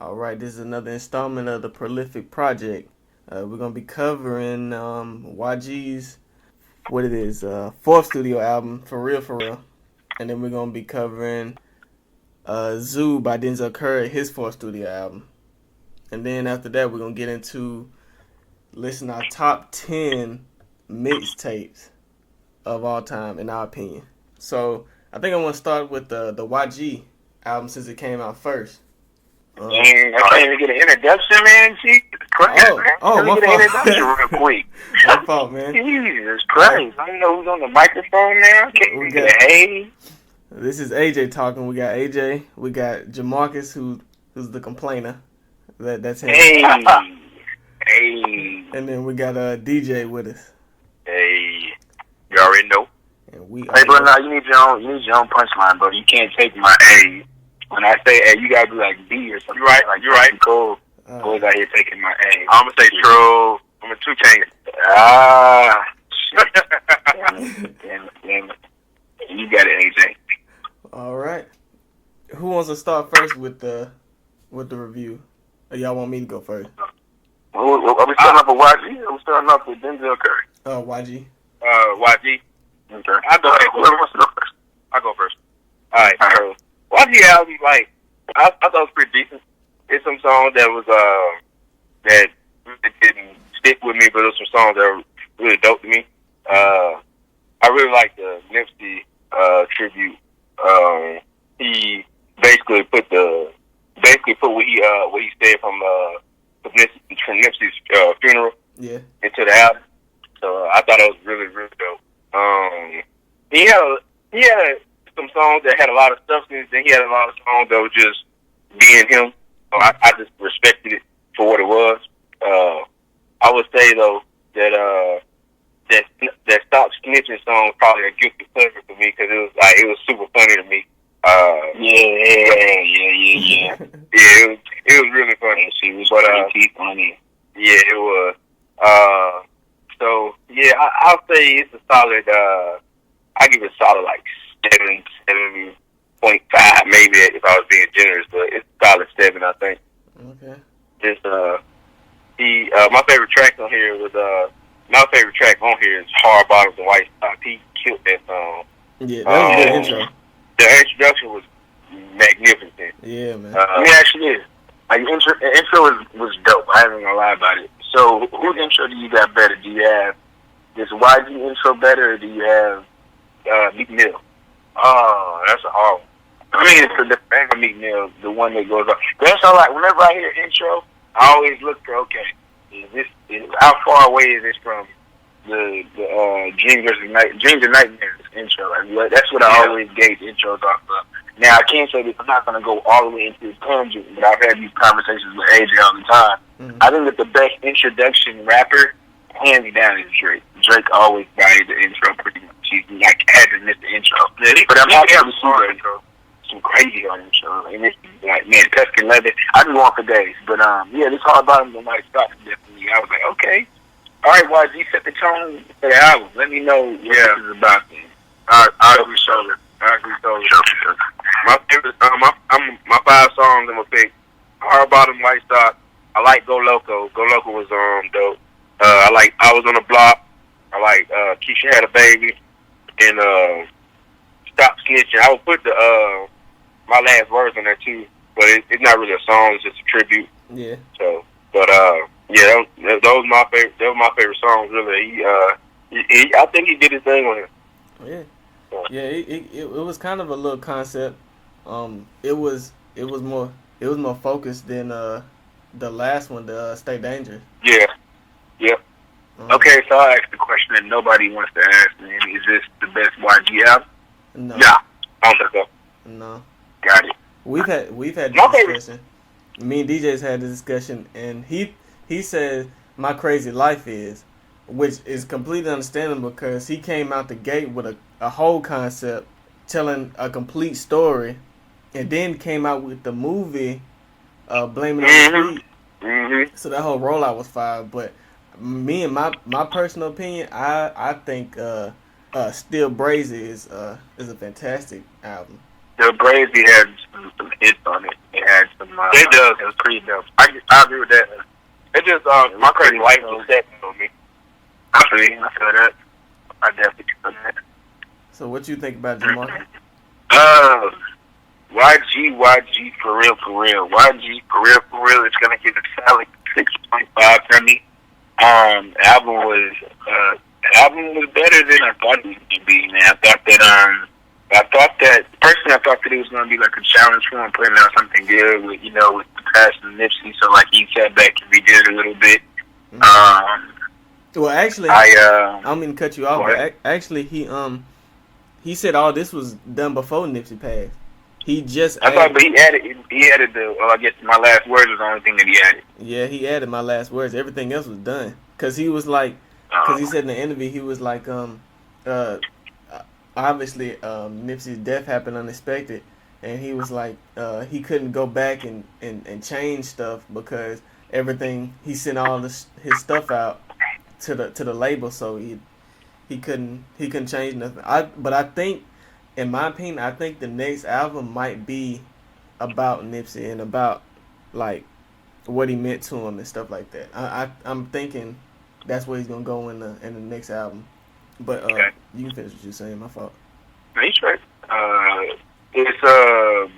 All right, this is another installment of the Prolific Project. We're gonna be covering YG's what it is fourth studio album, for real, and then we're gonna be covering ZUU by Denzel Curry, his fourth studio album, and then after that we're gonna get into listing our top 10 mixtapes of all time in our opinion. So I think I want to start with the YG album since it came out first. And I can't even get an introduction, man. Jesus Christ, man. Let me get an introduction real quick. My fault, man. Jesus Christ. I don't know who's on the microphone now. Can't even get an A. This is AJ talking. We got AJ. We got Jamarcus, who's the complainer. That's him. Hey. Hey. And then we got DJ with us. Hey. You already know. And we hey, bro, now you need your own punchline, bro. You can't take my A. When I say A, you gotta be like B or something. You're right. Like, you're right. Cool. Boys out here taking my A. I'm gonna say true. I'm a 2 chain. Shit. Damn it. You got it, AJ. All right. Who wants to start first with the review? Or y'all want me to go first? Are we starting off with YG? Or are we starting off with Denzel Curry? YG. YG. Okay. I'll go first. Whoever wants to go first. I'll go first. All right. So, YG album, like, I thought it was pretty decent. It's some songs that was that really didn't stick with me, but it was some songs that were really dope to me. I really like the Nipsey tribute. He basically put what he said from Nipsey's funeral into the album. So I thought it was really, really dope. He had some songs that had a lot of substance, and he had a lot of songs that were just being him. So I just respected it for what it was. I would say though that Stop Snitching song was probably a guilty pleasure for me because it was super funny to me. Yeah. It was really funny. She was funny. Yeah, it was. So yeah, I'll say it's a solid. I give it a solid like 7.5 maybe if I was being generous, but it's a solid 7, I think. Okay. Just my favorite track on here is Hard Bottoms and White Sox. He killed that song. Yeah, that was a good intro. The introduction was magnificent. Yeah, man. Let me ask you this. Like, the intro was dope. I ain't gonna lie about it. So, whose intro do you got better? Do you have this YG intro better, or do you have Meek Mill? Oh, that's a hard one. I mean, it's the thing of Meek Mill, the one that goes on. That's all right. Whenever I hear intro, I always look for, okay, how far away is this from the Dreams and Nightmares intro? Like, that's what I always gauge intros off of. Now, I can't say that I'm not going to go all the way into the tangent, but I've had these conversations with AJ all the time. Mm-hmm. I think that the best introduction rapper, hands down, is Drake. Drake always guided the intro pretty much. He's like had to miss the intro. But I'm happy to see some crazy on intro. And it's like, man, Tuscan Leather. I just want for days. But yeah, this Hard Bottom and White Sox definitely. I was like, okay. All right, YG, set the tone for the album. Let me know what this is about. I agree, shoulder. Sure. My favorite, my 5 songs I'm gonna pick: Hard Bottom, White Sox. I like Go Loco. Go Loco was dope. I like I Was on the Block. I like Keisha Had a Baby and Stop Snitching. I would put the my last words on there too, but it's not really a song; it's just a tribute. Yeah. So, but yeah, those my favorite. Those were my favorite songs. Really, I think he did his thing on it. Yeah. Yeah, it was kind of a little concept. It was more focused than the last one, the Stay Dangerous. Yeah. Yep. Okay, so I'll ask the question that nobody wants to ask me. Is this the best YG album? No. Yeah. I don't think so. No. Got it. We've had this discussion. Me and DJ's had this discussion, and he said My Crazy Life is, which is completely understandable because he came out the gate with a whole concept, telling a complete story, and then came out with the movie, Blaming on the Street. Mm-hmm. So that whole rollout was fire. But me and my personal opinion, I think Still Brazy is a fantastic album. The Braves, he had some hits on it. It had some. It does. It was pretty dope. I agree with that. It just my crazy life was set on me. I feel that. I definitely feel that. So what you think about Jamal? YG for real. YG for real. It's gonna get a solid 6.5 from me. Album was better than I thought it was gonna be. Man, I thought that personally, I thought that it was gonna be like a challenge for him putting out something good with with the past and Nipsey. So like he sat back and redid a little bit. Well, actually, I don't mean to cut you off, but actually he said all this was done before Nipsey passed. He just but he added the. Well, I guess my last words was the only thing that he added. Yeah, he added my last words. Everything else was done. Cause he was like, cause he said in the interview he was like, obviously Nipsey's death happened unexpected, and he was like, he couldn't go back and change stuff because everything he sent all his stuff out to the label, so he couldn't change nothing. But I think, in my opinion, I think the next album might be about Nipsey and about like what he meant to him and stuff like that. I'm thinking that's where he's gonna go in the next album. But you can finish what you're saying. My fault. No, he's right. It's I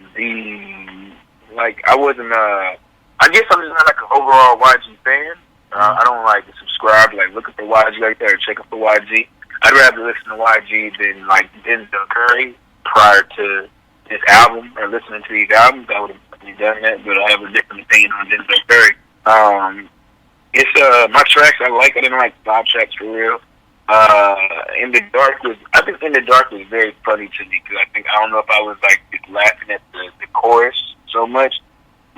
wasn't. I guess I'm just not like an overall YG fan. I don't like subscribe looking for YG like that or checking for YG. I'd rather listen to YG than like Denzel Curry prior to this album or listening to these albums. I would have done that, but I have a different opinion on Denzel Curry. It's my tracks I like. I didn't like 5 tracks for real. In the Dark was very funny to me because I don't know if I was like just laughing at the chorus so much,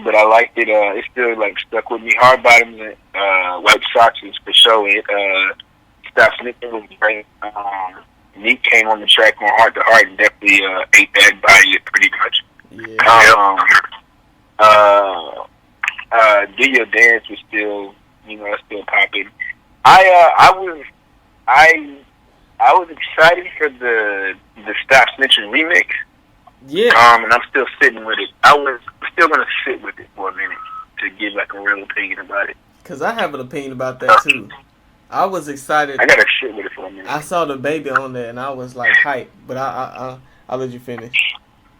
but I liked it. It still like stuck with me. Hard Bottoms and White Socks is for sure. Stop Snitching was great. Meek came on the track on Heart to Heart and definitely ate that body pretty much. Yeah. Do Your Dance was still still popping. I was excited for the Stop Snitching remix. Yeah. And I'm still sitting with it. I'm still gonna sit with it for a minute to give like a real opinion about it. Cause I have an opinion about that too. I was excited. I gotta sit with it for a minute. I saw the baby on there and I was like hyped, but I'll let you finish.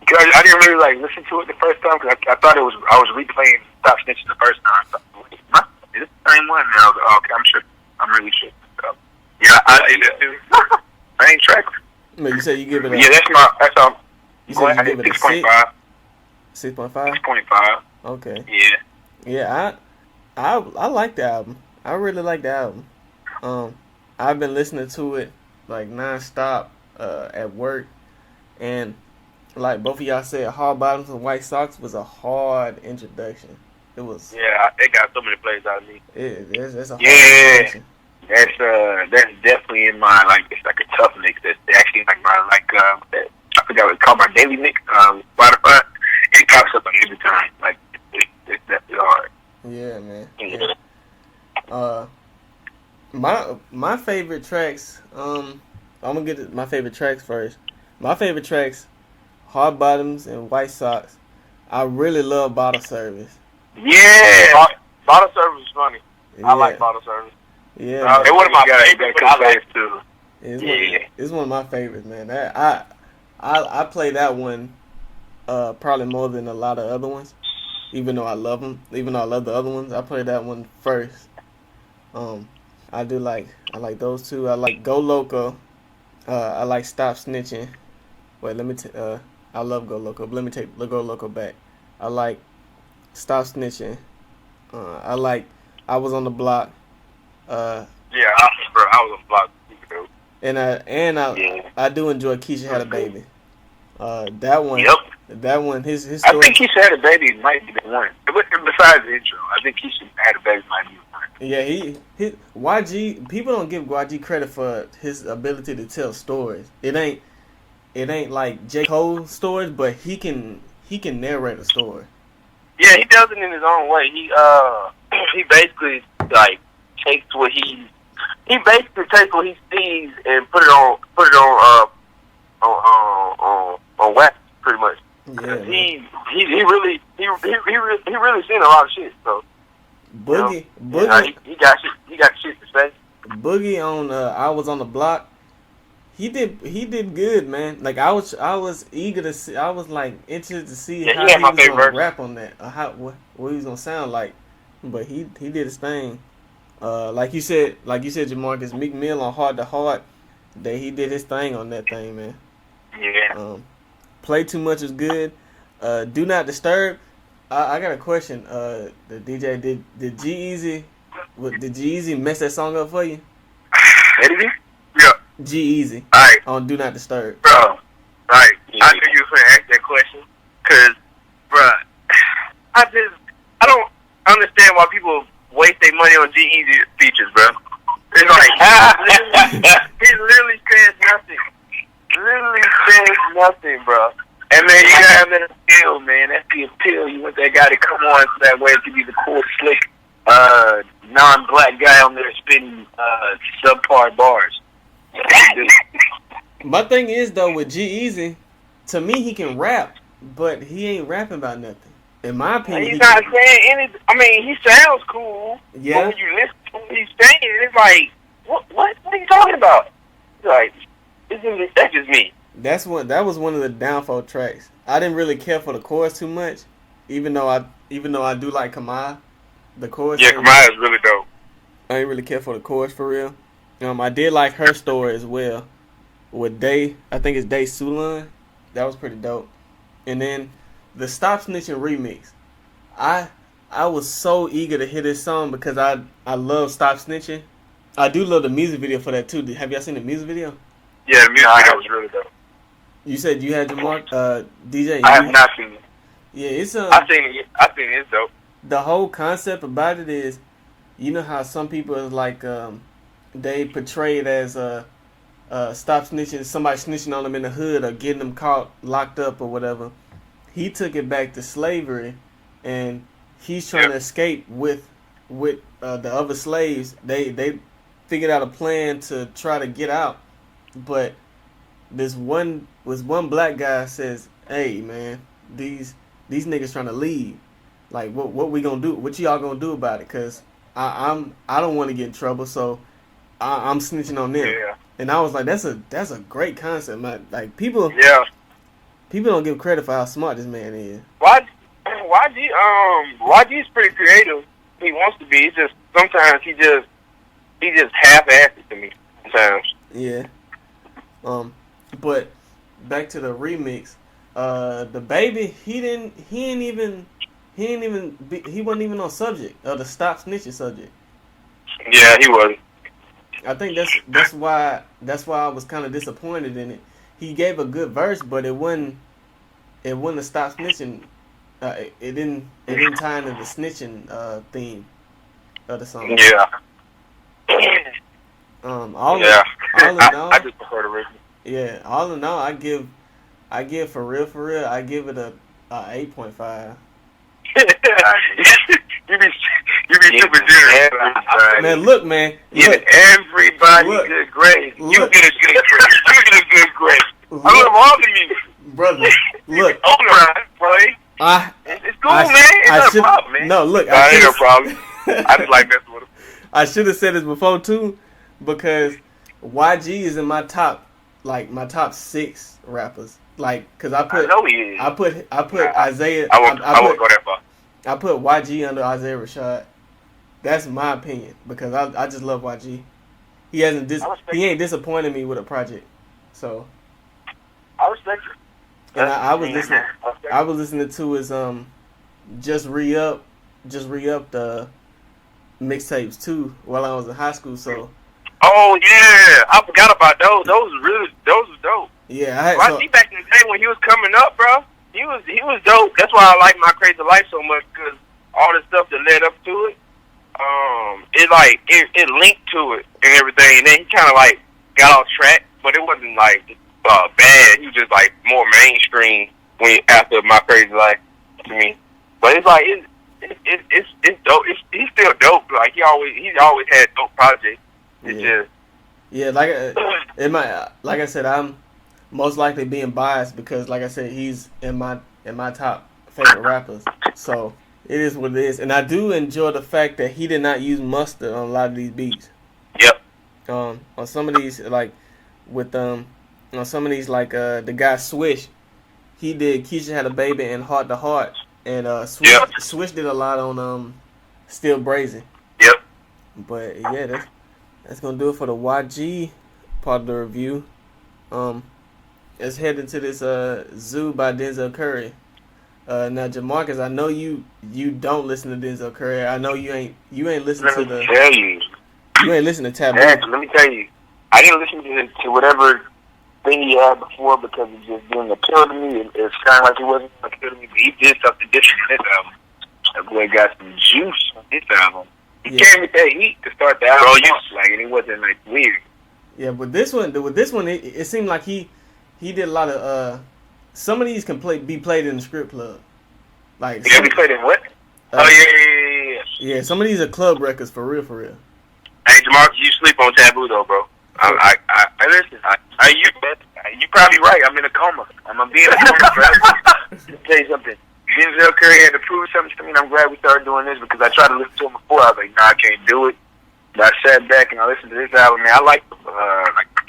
Cause I didn't really like listen to it the first time because I thought I was replaying Stop Snitching the first time. I thought, wait, is it the same one? And I was like, okay, I'm sure. I'm really sure. Yeah, I did that too. I ain't track. No, you said you give it a... Yeah, that's all. You said you give it a 6.5. 6.5? 6.5. Okay. Yeah. Yeah, I like the album. I really like the album. I've been listening to it like nonstop at work, and like both of y'all said, Hard Bottoms and White Socks was a hard introduction. It was. Yeah, it got so many plays out of me. It's a hard introduction. That's definitely in my it's like a tough mix. That's actually like my I forgot what it's called, my daily mix, Spotify. And it pops up every time. Like it's definitely hard. Yeah, man. Yeah. My favorite tracks. I'm gonna get to my favorite tracks first. My favorite tracks, Hard Bottoms and White Socks. I really love Bottle Service. Yeah, Bottle Service is funny. Yeah. I like Bottle Service. Yeah, it's one of my favorites. I like too. It's one of my favorites, man. I play that one probably more than a lot of other ones. Even though I love them, even though I love the other ones, I play that one first. I like those two. I like Go Loco. I like Stop Snitching. Wait, I love Go Loco, but let me take Go Loco back. I like Stop Snitching. I like I Was on the Block. I was on the block. And I do enjoy Keisha Had a Baby. That one. Yep. That one. His story. I think Keisha Had a Baby might be the one. Besides the intro, I think Keisha Had a Baby might be the one. Yeah, he YG. People don't give YG credit for his ability to tell stories. It ain't like J. Cole stories, but he can narrate a story. Yeah, he does it in his own way. He basically takes what he sees and put it on wax pretty much. Yeah, He really seen a lot of shit. So Boogie, he got shit to say. Boogie on I Was on the Block. He did good, man. Like I was eager to see. I was like interested to see how he had my was gonna favorite rap on that, or what he was gonna sound like. But he did his thing. Like you said, Jamarcus, Meek Mill on Hard to Hard. That he did his thing on that thing, man. Yeah. Play Too Much is good. Do Not Disturb. I got a question. The DJ did G-Eazy mess that song up for you? Did he? Yeah. G-Eazy. Alright. On Do Not Disturb. Bro. Right. I knew you was gonna ask that question. Cause, bro, I don't understand why people waste their money on G-Eazy features, bro. It's like, he literally says nothing. Literally says nothing, bro. And man, you gotta have that appeal, man. That's the appeal. You want that guy to come on so that way it can be the cool, slick, non-black guy on there spitting subpar bars. My thing is though with G-Eazy, to me he can rap, but he ain't rapping about nothing. In my opinion, he's not saying anything. I mean, he sounds cool. Yeah. But when you listen to what he's saying, it's like, what are you talking about? It's like, that's just me. That was one of the downfall tracks. I didn't really care for the chorus too much, even though I do like Kamai, the chorus. Yeah, Kamai is really dope. I didn't really care for the chorus for real. I did like Her Story as well, with Day. I think it's Day Sulan. That was pretty dope. And then the Stop Snitching remix. I was so eager to hear this song because I love Stop Snitching. I do love the music video for that too. Have y'all seen the music video? Yeah, the music video was really dope. You said you had your mark, DJ. I have not seen it. Yeah, it's I seen it. It's dope. The whole concept about it is, you know how some people is like, they portray it as stop snitching, somebody snitching on them in the hood or getting them caught, locked up or whatever. He took it back to slavery, and he's trying to escape with the other slaves. They figured out a plan to try to get out, but this one black guy says, "Hey man, these niggas trying to leave. Like what we gonna do? What y'all gonna do about it? Cause I don't want to get in trouble, so I'm snitching on them." Yeah. And I was like, that's a great concept, man. Like people don't give credit for how smart this man is. YG's pretty creative. He wants to be. It's just sometimes he just half-assed it to me. Sometimes. Yeah. But back to the remix. The baby, he wasn't even on subject of the Stop Snitching subject. Yeah, he wasn't. I think that's why I was kind of disappointed in it. He gave a good verse, but it wasn't a Stop Snitching. It didn't tie into the snitching theme of the song. Yeah. All in all, I just prefer the original. Yeah, all in all, I give for real, I give it a 8.5. You be super generous. Man, look, man. Give everybody good grades. You get a good grade. You get a good grade. I love all the music. Brother, look. It's cool, man. It's not a problem, man. No, look. It ain't no problem. I just like messing with him. I should have said this before, too, because YG is in my top 6 rappers. Like, cause I know he is. I put Isaiah. I won't go that far. I put YG under Isaiah Rashad. That's my opinion because I just love YG. He ain't disappointed me with a project. So I respect it. And I was listening to his just re-up the mixtapes too while I was in high school. So oh yeah, I forgot about those. Those was dope. Yeah, YG back in the day when he was coming up, bro. He was dope. That's why I like My Crazy Life so much because all the stuff that led up to it, it linked to it and everything. And then he kind of like got off track, but it wasn't like bad. He was just like more mainstream after My Crazy Life to me. But it's like it's dope. He's still dope. Like he's always had dope projects. It's like I said, I'm most likely being biased because, like I said, he's in my in my top favorite rappers. So it is what it is, and I do enjoy the fact that he did not use mustard on a lot of these beats. Yep. On some of these, like with on some of these, like the guy Swish, he did Keisha Had a Baby and Heart to Heart, and Swish did a lot on Still Brazen. Yep. But yeah, that's gonna do it for the YG part of the review. Let's head into this ZUU by Denzel Curry. Now, Jamarcus, I know you don't listen to Denzel Curry. I know you ain't listened to the. Tell you. You ain't listened to Taboo. Let me tell you. I didn't listen to whatever thing he had before because it just didn't appeal to me. It sounded like it wasn't appeal to me, but he did something different in this album. That boy got some juice on this album. He came with that heat to start the album off, like, and it wasn't like weird. Yeah, but with this one, it seemed like he did a lot of some of these can be played in the strip club. Like Yeah, we played in what? Yeah. Yeah, some of these are club records for real. Hey, Jamarcus, you sleep on Taboo though, bro. I listen. You probably right. I'm in a coma. I'm gonna be in a coma, bro. Let me tell you something. Denzel Curry had to prove something to me, and I'm glad we started doing this because I tried to listen to him before. I was like, nah, I can't do it. But I sat back and I listened to this album, man. I like the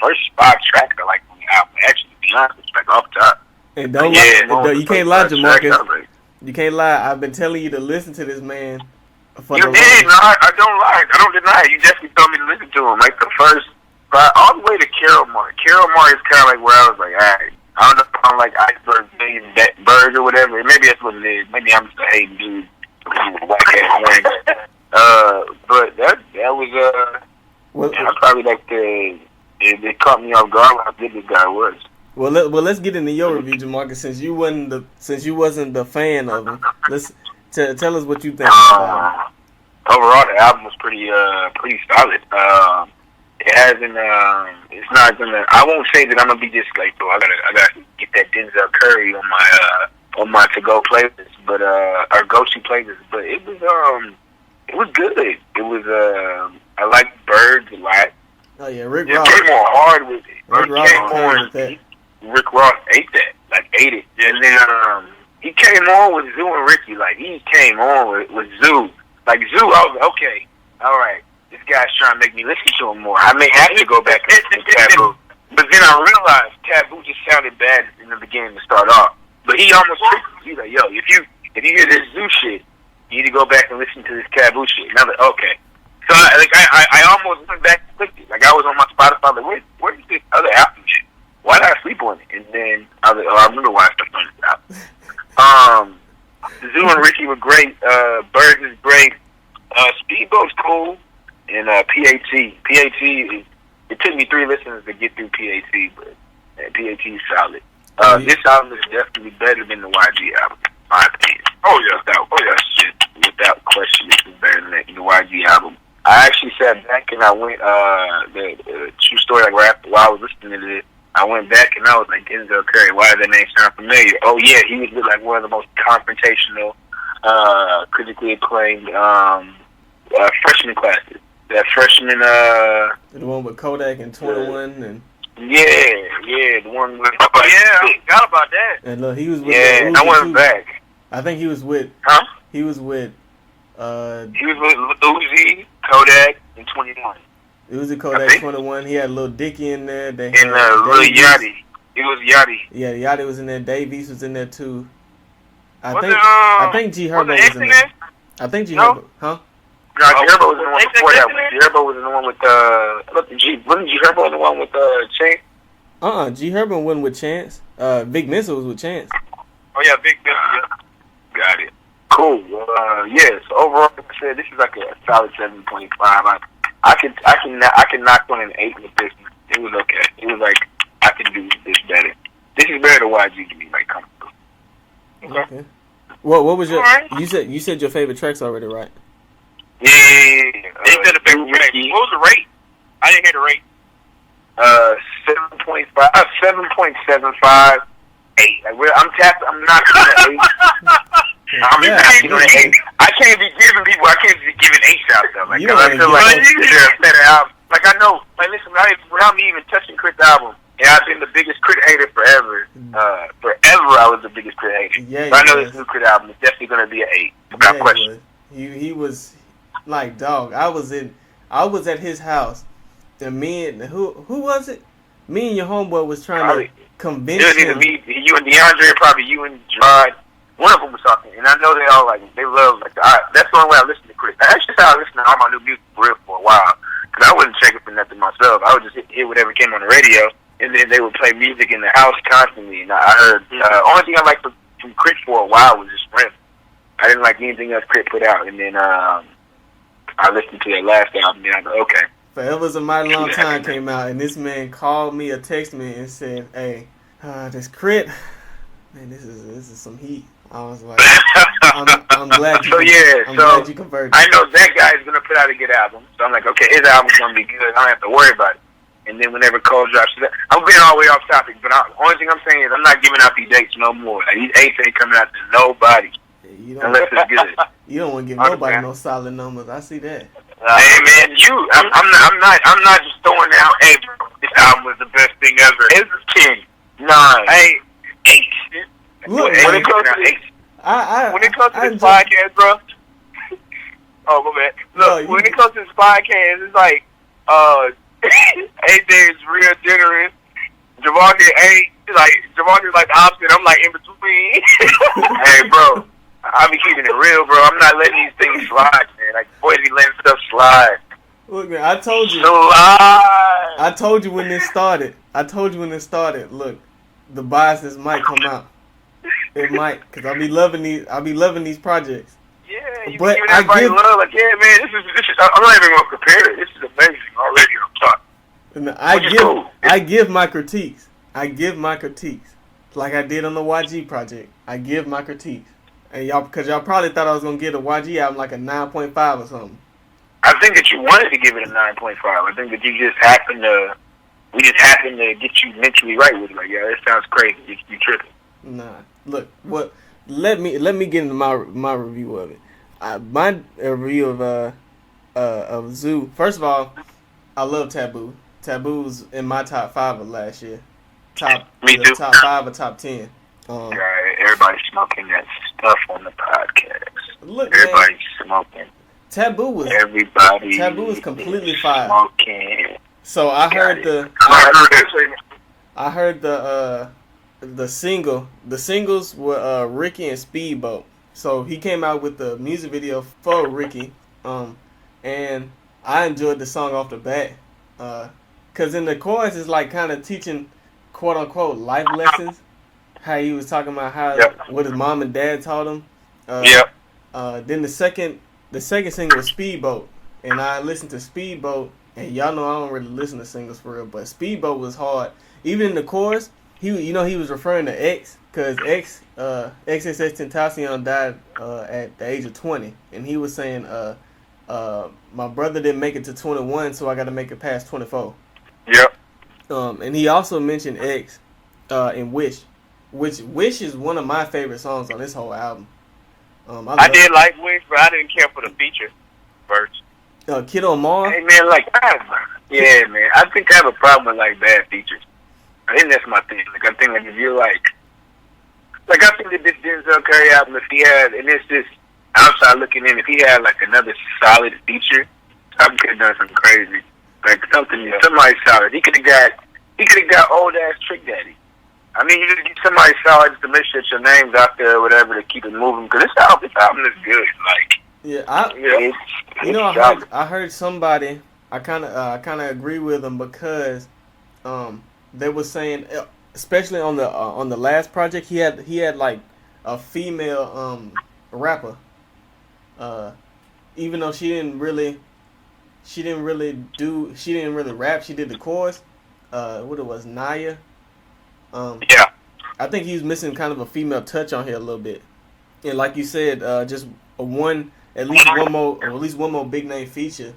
first 5 tracks. I like the album. Actually, to be honest, like off top. And you can't lie, Jamarcus. You can't lie. I've been telling you to listen to this man. You did. No, I don't lie. I don't deny it. You definitely told me to listen to him. Like the first, all the way to Carol Mar. Carol Mar is kind of like where I was like, all right. I don't know if I'm like Iceberg Million Bird or whatever. Maybe that's what it is. Maybe I'm just a hating dude. But that was I probably like it caught me off guard how good this guy was. Well, let's get into your review, Jamarcus. Since you wasn't the fan of him, let's tell us what you think. Overall, the album was pretty solid. It hasn't. It's not gonna. I won't say that I'm gonna be just like, bro. I gotta get that Denzel Curry on my to go playlist, but our go to playlist. But it was good. It was. I liked Birds a lot. Oh yeah, Rick Ross came on hard with it. Rick Ross ate it, and then he came on with ZUU and Ricky. Like he came on with ZUU. Like ZUU, I was like, okay, all right. This guy's trying to make me listen to him more. I may have to go back and listen to Taboo. But then I realized Taboo just sounded bad in the beginning to start off. But he almost tricked me. He's like, yo, if you hear this ZUU shit, you need to go back and listen to this Taboo shit. And I'm like, okay. So I almost went back and clicked it. Like I was on my Spotify, like, where is this other album shit? Why did I sleep on it? And then I was like, I remember why I slept on this album. ZUU and Ricky were great. Birds is great. Speedboat's cool. And PAT, it took me 3 listens to get through PAT, but PAT is solid. This album is definitely better than the YG album, in my opinion. Without question, this is better than the YG album. I actually sat back and I went, the true story, like right after, while I was listening to it, I went back and I was like, Denzel Curry, why does that name sound familiar? Oh yeah, he was with like one of the most confrontational, critically acclaimed freshman classes. That freshman, the one with Kodak and 21 and. Yeah, the one with. Oh yeah, I forgot about that. And look, he was with. Yeah, I went back. I think he was with. Huh? He was with. He was with Uzi, Kodak, and 21. Uzi, Kodak, 21. He had Lil Dicky in there. They had Lil Yachty. It was Yachty. Yeah, Yachty was in there. Davies was in there too. I think G Herbo was in there. I think G Herbo, huh? No, G Herbo was in the one before that one. G Herbo was in the one with wasn't G Herbo the one with Chance? G Herbo wasn't with Chance. Vic Mensa was with Chance. Oh yeah, Vic Mensa. Yeah. Got it. Cool. Yes. Overall, like I said, this is like a solid 7.5. I can knock on an 8 with this one. It was okay. It was like I could do this better. This is better than YG to me, like comfortable. Okay. Well, what was your? You said your favorite tracks already, right? Yeah. They said the favorite track. What was the rate? I didn't hear the rate. 7.5, 7.75, 8. Like I'm tapped. I'm not on an 8. I'm tapping on an 8. I can't be giving 8 shots though. Like, cause I feel like they're a better album. Like I know. Like listen, without me even touching Chris' album, And I've been the biggest Crit hater forever. Forever, I was the biggest Crit hater. Yeah, But I know this new Crit album is definitely gonna be an 8. Without yeah, question. he was like, dog. I was at his house, and who was it? Me and your homeboy was trying to convince it was him. either me, you and DeAndre, probably you and Gerard. One of them was talking, and I know they all they love that's the only way I listen to Chris. That's just how I listen to all my new music for real for a while. Cause I wasn't checking for nothing myself. I would just hear whatever came on the radio, and then they would play music in the house constantly. And I heard only thing I liked from Chris for a while was just Sprint. I didn't like anything else Chris put out, and then I listened to their last album, and I go, okay. Forever's a Mighty Long Time came out, and this man called me or texted me and said, "Hey, this Crit, man, this is some heat." I was like, I'm glad you. Glad you converted. I know that guy is gonna put out a good album, so I'm like, okay, his album's gonna be good. I don't have to worry about it. And then whenever Cole drops, I'm being all the way off topic, but the only thing I'm saying is I'm not giving out these dates no more. Like, these 8 ain't coming out to nobody unless it's good. You don't want to give nobody no solid numbers. I see that. Hey man, I'm not just throwing out. Hey, this album was the best thing ever. It's 10, 9, 8. Look, when it comes to this podcast, bro. Oh my bad. Look, when it comes to this podcast, it's like AJ is real generous. Javante's like the opposite. I'm like in between. Hey, bro. I be keeping it real, bro. I'm not letting these things slide, man. Like, boys be letting stuff slide. Look, man, I told you. Slide. I told you when this started. Look, the biases might come out. It might, cause I'll be loving these projects. Yeah, you be giving everybody love. Like, yeah, man, this is. I'm not even gonna compare it. This is amazing already on top. And I give my critiques. Like I did on the YG project. I give my critiques. And y'all probably thought I was gonna get a YG album like a 9.5 or something. I think that you wanted to give it a 9.5. I think that we just happened to get you mentally right with it. Like, yeah, that sounds crazy. You tripping. Nah, look, what? Let me get into my review of it. My review of ZUU. First of all, I love Taboo. Taboo was in my top 5 of last year. Me too. Top 5 or top 10. Everybody's smoking that stuff on the podcast. Look, everybody's man, smoking. Taboo is completely fire. Smoking. So I heard the single. The singles were Ricky and Speedboat. So he came out with the music video for Ricky, and I enjoyed the song off the bat. Cause in the chorus it's like kind of teaching quote unquote life lessons. How he was talking about what his mom and dad taught him. Then the second single was Speedboat, and I listened to Speedboat, and y'all know I don't really listen to singles for real, but Speedboat was hard. Even in the chorus, he was referring to X, cause XXXTentacion died at the age of 20, and he was saying my brother didn't make it to 21, so I got to make it past 24. Yep. And he also mentioned X in Wish. Wish is one of my favorite songs on this whole album. I did like Wish, but I didn't care for the feature verse. Kid on Mars. Hey man, yeah, man. I think I have a problem with like bad features. I think that's my thing. Like I think if you're like I think that this Denzel Curry album, if he had, and it's just outside looking in, if he had like another solid feature, I could have done something crazy. Like somebody solid. He could have got old ass Trick Daddy. I mean, you just get somebody solid just to make sure your name's out there or whatever to keep it moving. Because this album is good. Like, I heard somebody. I kind of agree with them because they were saying, especially on the last project, he had like a female rapper. Even though she didn't really rap. She did the chorus. What it was, Naya. I think he was missing kind of a female touch on here a little bit, and like you said, just at least one more big name feature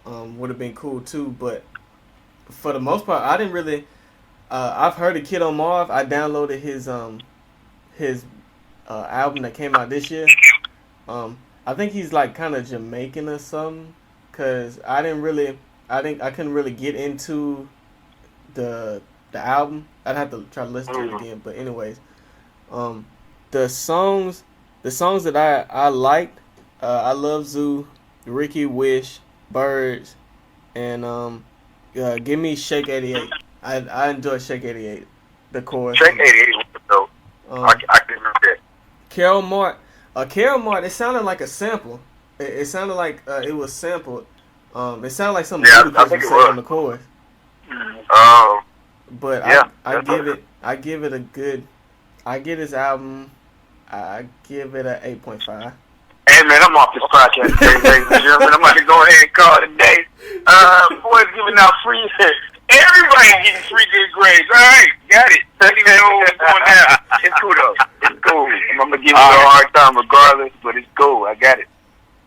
would have been cool too. But for the most part, I didn't really. I've heard of Kid on Mars. I downloaded his album that came out this year. I think he's like kind of Jamaican or something, cause I couldn't really get into the the album. I'd have to try to listen to it again. But anyways, the songs that I liked, I love ZUU, Ricky, Wish, Birds, and give me Shake 88. I enjoy Shake 88. The chorus. Shake 88 was dope. I can remember that. Carol Mart. Carol Mart, it sounded like a sample. It sounded like it was sampled. It sounded like something Ludacris was saying on the chorus. But yeah, I give it a good. I give this album. I give it a 8.5. Hey man, I'm off this podcast today, ladies and gentlemen. I'm about to go ahead and call it a day. Boys giving out free. Everybody getting free good grades. All right, got it. Don't even know what's going down. It's cool though. It's cool. I'm gonna give you a hard time regardless, but it's cool. I got it.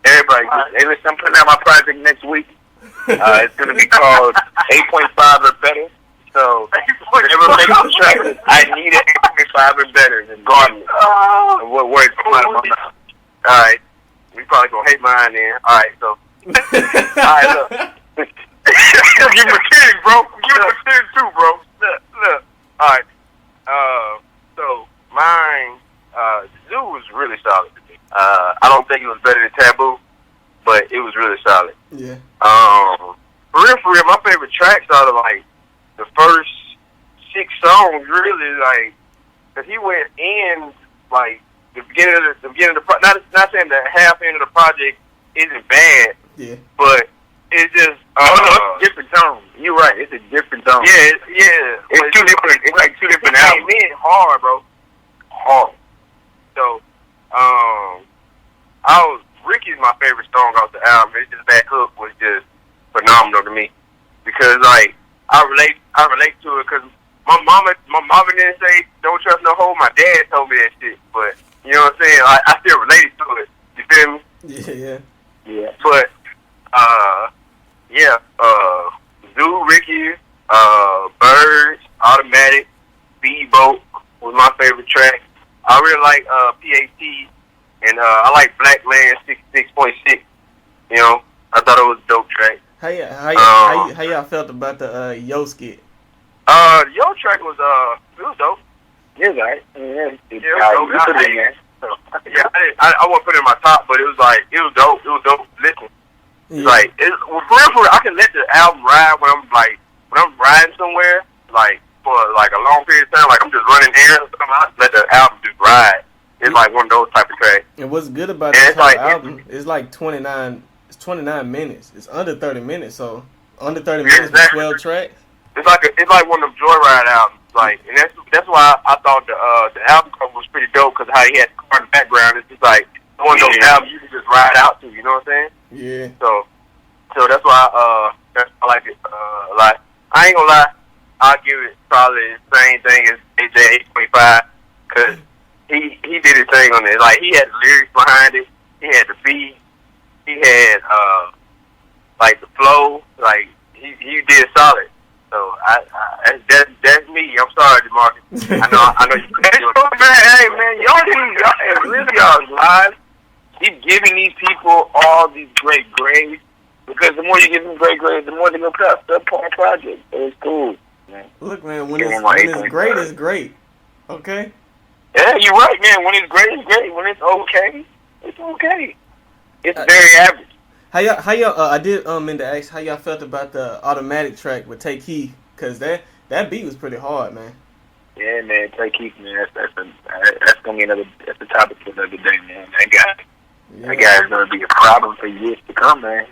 Everybody, hey, listen, I'm putting out my project next week. It's gonna be called 8.5 or better. So, whenever makes a track, I need it 8.5 or better, regardless of what words come out of my mouth. All right, we probably gonna hate mine then. All right, so, all right, look. Give him a 10, bro. Give him a 10 too, bro. Look. All right. So mine, ZUU was really solid to me. I don't think it was better than Taboo, but it was really solid. Yeah. For real, my favorite tracks are like the first 6 songs. Really, like, cause he went in like the beginning of the not saying the half end of the project isn't bad. Yeah. But it's just it's a different tone. You're right. It's a different tone. Yeah. It's two different. It's like two different albums. It came in hard, bro. Hard. So, Ricky's my favorite song off the album. It's just that hook was just phenomenal to me because like I relate to it because my mama didn't say don't trust no hoe. My dad told me that shit, but you know what I'm saying. I still related to it. You feel me? Yeah. But ZUU, Ricky, Birds, Automatic, Speedboat was my favorite track. I really like PAT, and I like Black Land 66.6. You know, I thought it was a dope track. How y'all felt about the Yo skit? The Yo track was it was dope. It was alright. I wouldn't put it in my top, but it was dope. It was dope. Listen. Yeah. Like, for real, I can let the album ride when I'm riding somewhere, like, for, like, a long period of time, like, I'm just running errands or something, I just let the album just ride. It's like one of those type of tracks. And what's good about this album is like 29 minutes. It's under 30 minutes, so under 30 minutes with 12 tracks. It's like one of them Joyride albums, like, and that's why I thought the album cover was pretty dope, because how he had the car in the background, it's just like one of those albums you can just ride out to, you know what I'm saying? Yeah. So that's why I like it a lot. I ain't gonna lie, I'll give it probably the same thing as AJ 8.5 because he did his thing on it. Like, he had the lyrics behind it, he had the beat, he had like the flow, like he did solid. So that's me. I'm sorry, DeMarcus. I know you. Hey man, y'all live. Keep giving these people all these great grades because the more you give them great grades, the more they're gonna put out subpar projects. So it's cool, man. Look, man, when it's great, it's great. Okay. Yeah, you're right, man. When it's great, it's great. When it's okay, it's okay. It's very average. How y'all? I did mean to ask how y'all felt about the Automatic track with Take Keith, cause that beat was pretty hard, man. Yeah, man, Take Keith, man. That's gonna be that's the topic for another day, man. That guy's gonna be a problem for years to come, man.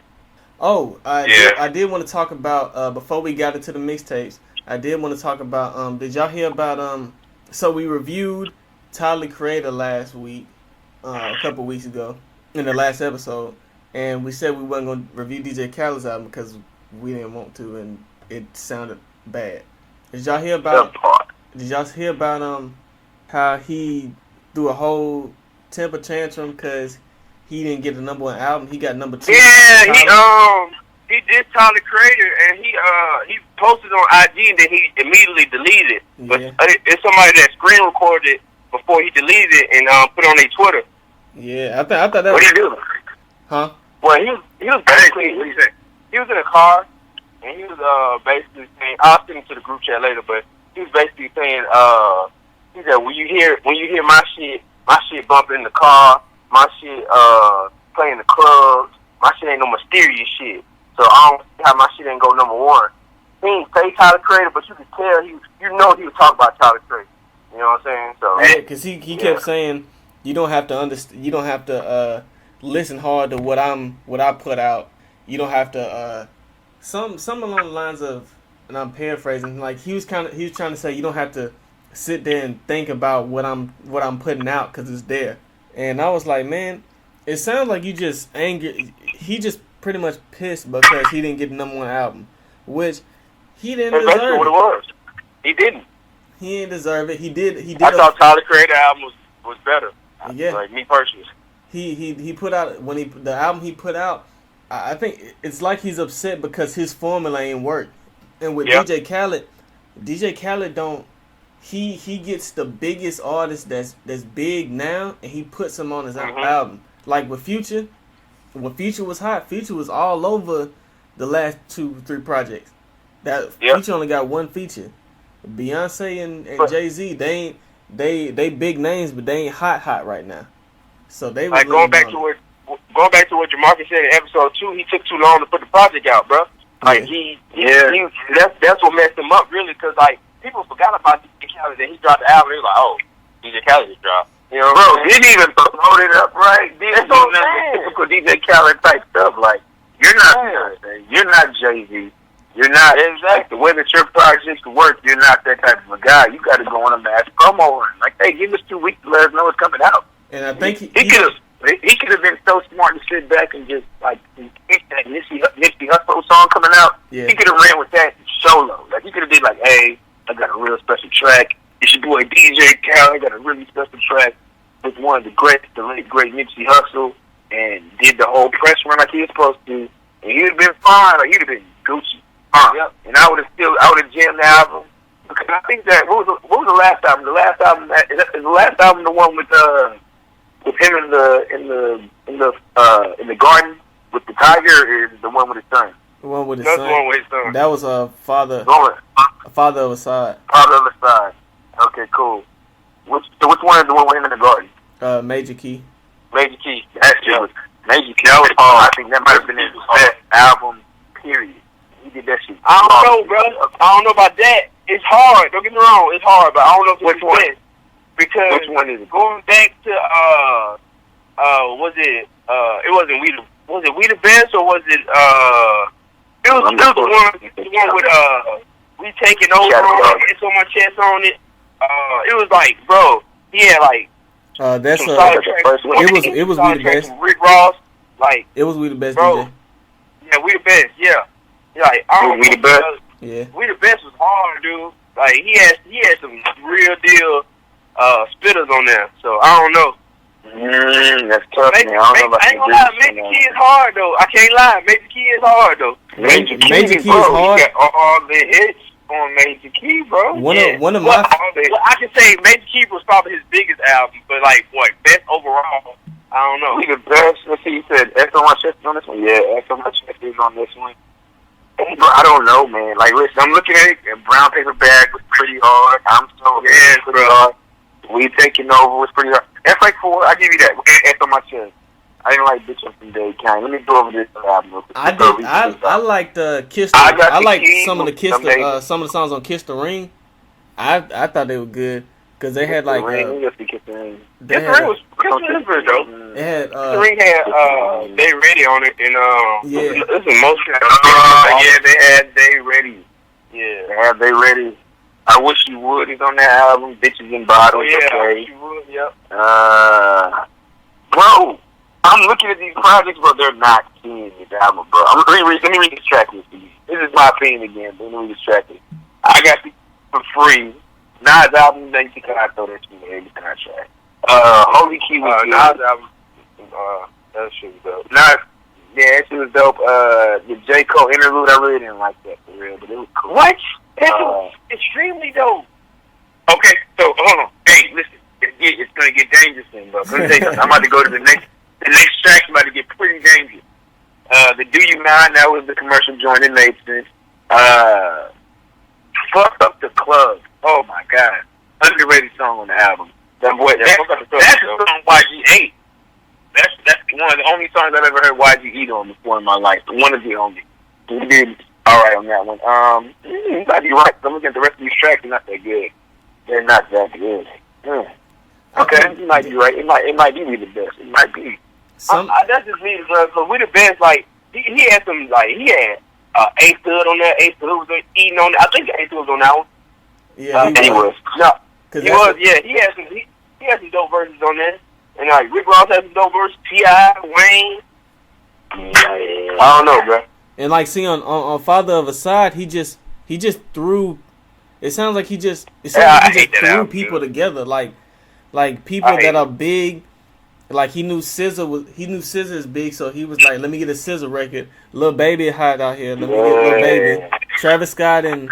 Oh, I did want to talk about before we got into the mixtapes. I did want to talk about did y'all hear about so we reviewed Tyler the Creator last week, a couple weeks ago in the last episode, and we said we wasn't gonna review DJ Khaled's album because we didn't want to and it sounded bad. Did y'all hear about how he threw a whole temper tantrum because he didn't get the #1 album? He got number 2. Yeah, he did Tyler the Creator, and he posted on IG, and then he immediately deleted it. But it's somebody that screen recorded before he deleted it and put it on their Twitter. Yeah, I thought that. What did he do? Huh? Well, he was basically, he was in a car, and he was basically saying, I'll send it to the group chat later, but he was basically saying, he said, when you hear my shit bumping in the car, my shit playing the clubs, my shit ain't no mysterious shit. So I don't see how my shit ain't go number one. He ain't say Tyler Creator, but you could tell he was talking about Tyler Creator. You know what I'm saying? So yeah, because he kept saying you don't have to understand, you don't have to listen hard to what I put out. You don't have to some along the lines of, and I'm paraphrasing, like he was trying to say you don't have to sit there and think about what I'm putting out because it's there. And I was like, man, it sounds like you just angry. He just pretty much pissed because he didn't get the number one album, which he didn't that's deserve. basically what it was. He didn't. He didn't deserve it. He did. I thought Tyler Creator album was better. Yeah. Like me personally. He put out the album he put out. I think it's like he's upset because his formula ain't work. And with DJ Khaled don't. He gets the biggest artist that's big now, and he puts him on his album. Like with Future, when Future was hot, Future was all over the last 2-3 projects. Future only got one feature. Beyonce and Jay-Z, they big names, but they ain't hot right now. So they like going back to what Jamarcus said in episode 2. He took too long to put the project out, bro. Like that's what messed him up really, because like people forgot about DJ Khaled that he dropped the album. They was like, oh, DJ Khaled just dropped. You know, bro, didn't even promote it up right. That's what I'm saying. Typical DJ Khaled type stuff. Like you're not Beyonce, you're not Jay-Z. You're not exactly the way that your projects work. You're not that type of a guy. You got to go on a mass promo run. Like, hey, give us 2 weeks to let us know it's coming out. And I think he could have been so smart to sit back and just like that Nipsey Hussle song coming out. Yeah. He could have ran with that solo. Like he could have been like, hey, I got a real special track. It's your boy DJ Khaled. I got a really special track with one of the late great Nipsey Hussle, and did the whole press run like he was supposed to. And he'd have been fine. Like he'd have been Gucci. And I would have jammed the album, because I think that what was the last album? The last album is the last album the one with him in the garden with the tiger, is the one with his son. The one with his son. That's the one with his son. That was Father of Aside. Father of Aside. Okay, cool. Which one is the one with him in the garden? Major Key. Major Key. That shit was Major Key. That was hard. I think that might have been his best album. Period. He did that shit. I don't know, bro. I don't know about that. It's hard. Don't get me wrong. It's hard, but I don't know if it's best. Because which one is it? Going back to was it wasn't We the Best, or was it it was the one with We Taking Over on it, It's On My Chest on it. It was like, bro, he had like that's it was We the Best. Rick Ross, like it was We the Best, bro. DJ. Yeah, We the Best, yeah. Like I don't We the Best. Yeah. We the Best was hard, dude. Like he had some real deal spitters on there. So I don't know. That's tough, man. I don't know about I ain't gonna lie, Major Key is hard though. I can't lie, Major Key is hard though. Major Key is hard. He got all the hits on Major Key, bro. One of my I can say Major Key was probably his biggest album, but like what, best overall? I don't know. We the Best. Let's see, you said X on My Chest on this one? Yeah, X on My Chest is on this one. I don't know, man. Like, listen, I'm looking at it, and Brown Paper Bag was pretty hard. I'm so pretty hard. We Taking Over was pretty hard. That's like 4. I give you that. X on My Chest. I didn't like Bitch Up from Dade County. Let me go over this album. I liked Kiss. I liked some of the songs on Kiss the Ring. I thought they were good because they had like. Kiss the Ring was good though. It had Kiss the Ring had They Ready on it, and this is most. Yeah, they had They Ready. Yeah, they had They Ready. I Wish You Would is on that album. Bitches in Bottles. Yeah, okay. I Wish You Would. Yep. Bro, I'm looking at these projects, but they're not seeing this album, bro. Let me read this track list for you. This is my opinion again, but let me read this track list. I got these for free. Nas album, then you can throw that to me every contract. Holy Key was Nas album. That shit was dope. Nas, yeah, that shit was dope. The J. Cole interlude, I really didn't like that for real, but it was cool. What? That's extremely dope. Okay, so hold on. Hey, listen, it's gonna get dangerous, then, bro. Let me tell you something. I'm about to go to the next track's about to get pretty dangerous. The Do You Mind, that was the commercial joint that made sense. Fuck Up the Club. Oh my god, underrated song on the album. That boy, that's the song YG8. That's one of the only songs I've ever heard YG eat on before in my life. One of the only. He did all right on that one. You might be right. I'm looking at the rest of these tracks. They're not that good. They're not that good. Okay, you might be right. It might be the best. It might be. That's just me, bro. Cause we the best. Like he had some. Like he had A-Stud on there. A-Stud was eating on there. I think A-Stud was on that one. Yeah, he was. No, he was. Yeah, he had some. He had some dope verses on there. And like Rick Ross had some dope verses. T.I., Wayne. I don't know, bro. And like, see on Father of a Side, he just threw. It sounds like he just threw people together, like people that are big. Like he knew SZA is big, so he was like, let me get a SZA record. Lil Baby hot out here, let me get Lil Baby. Travis Scott and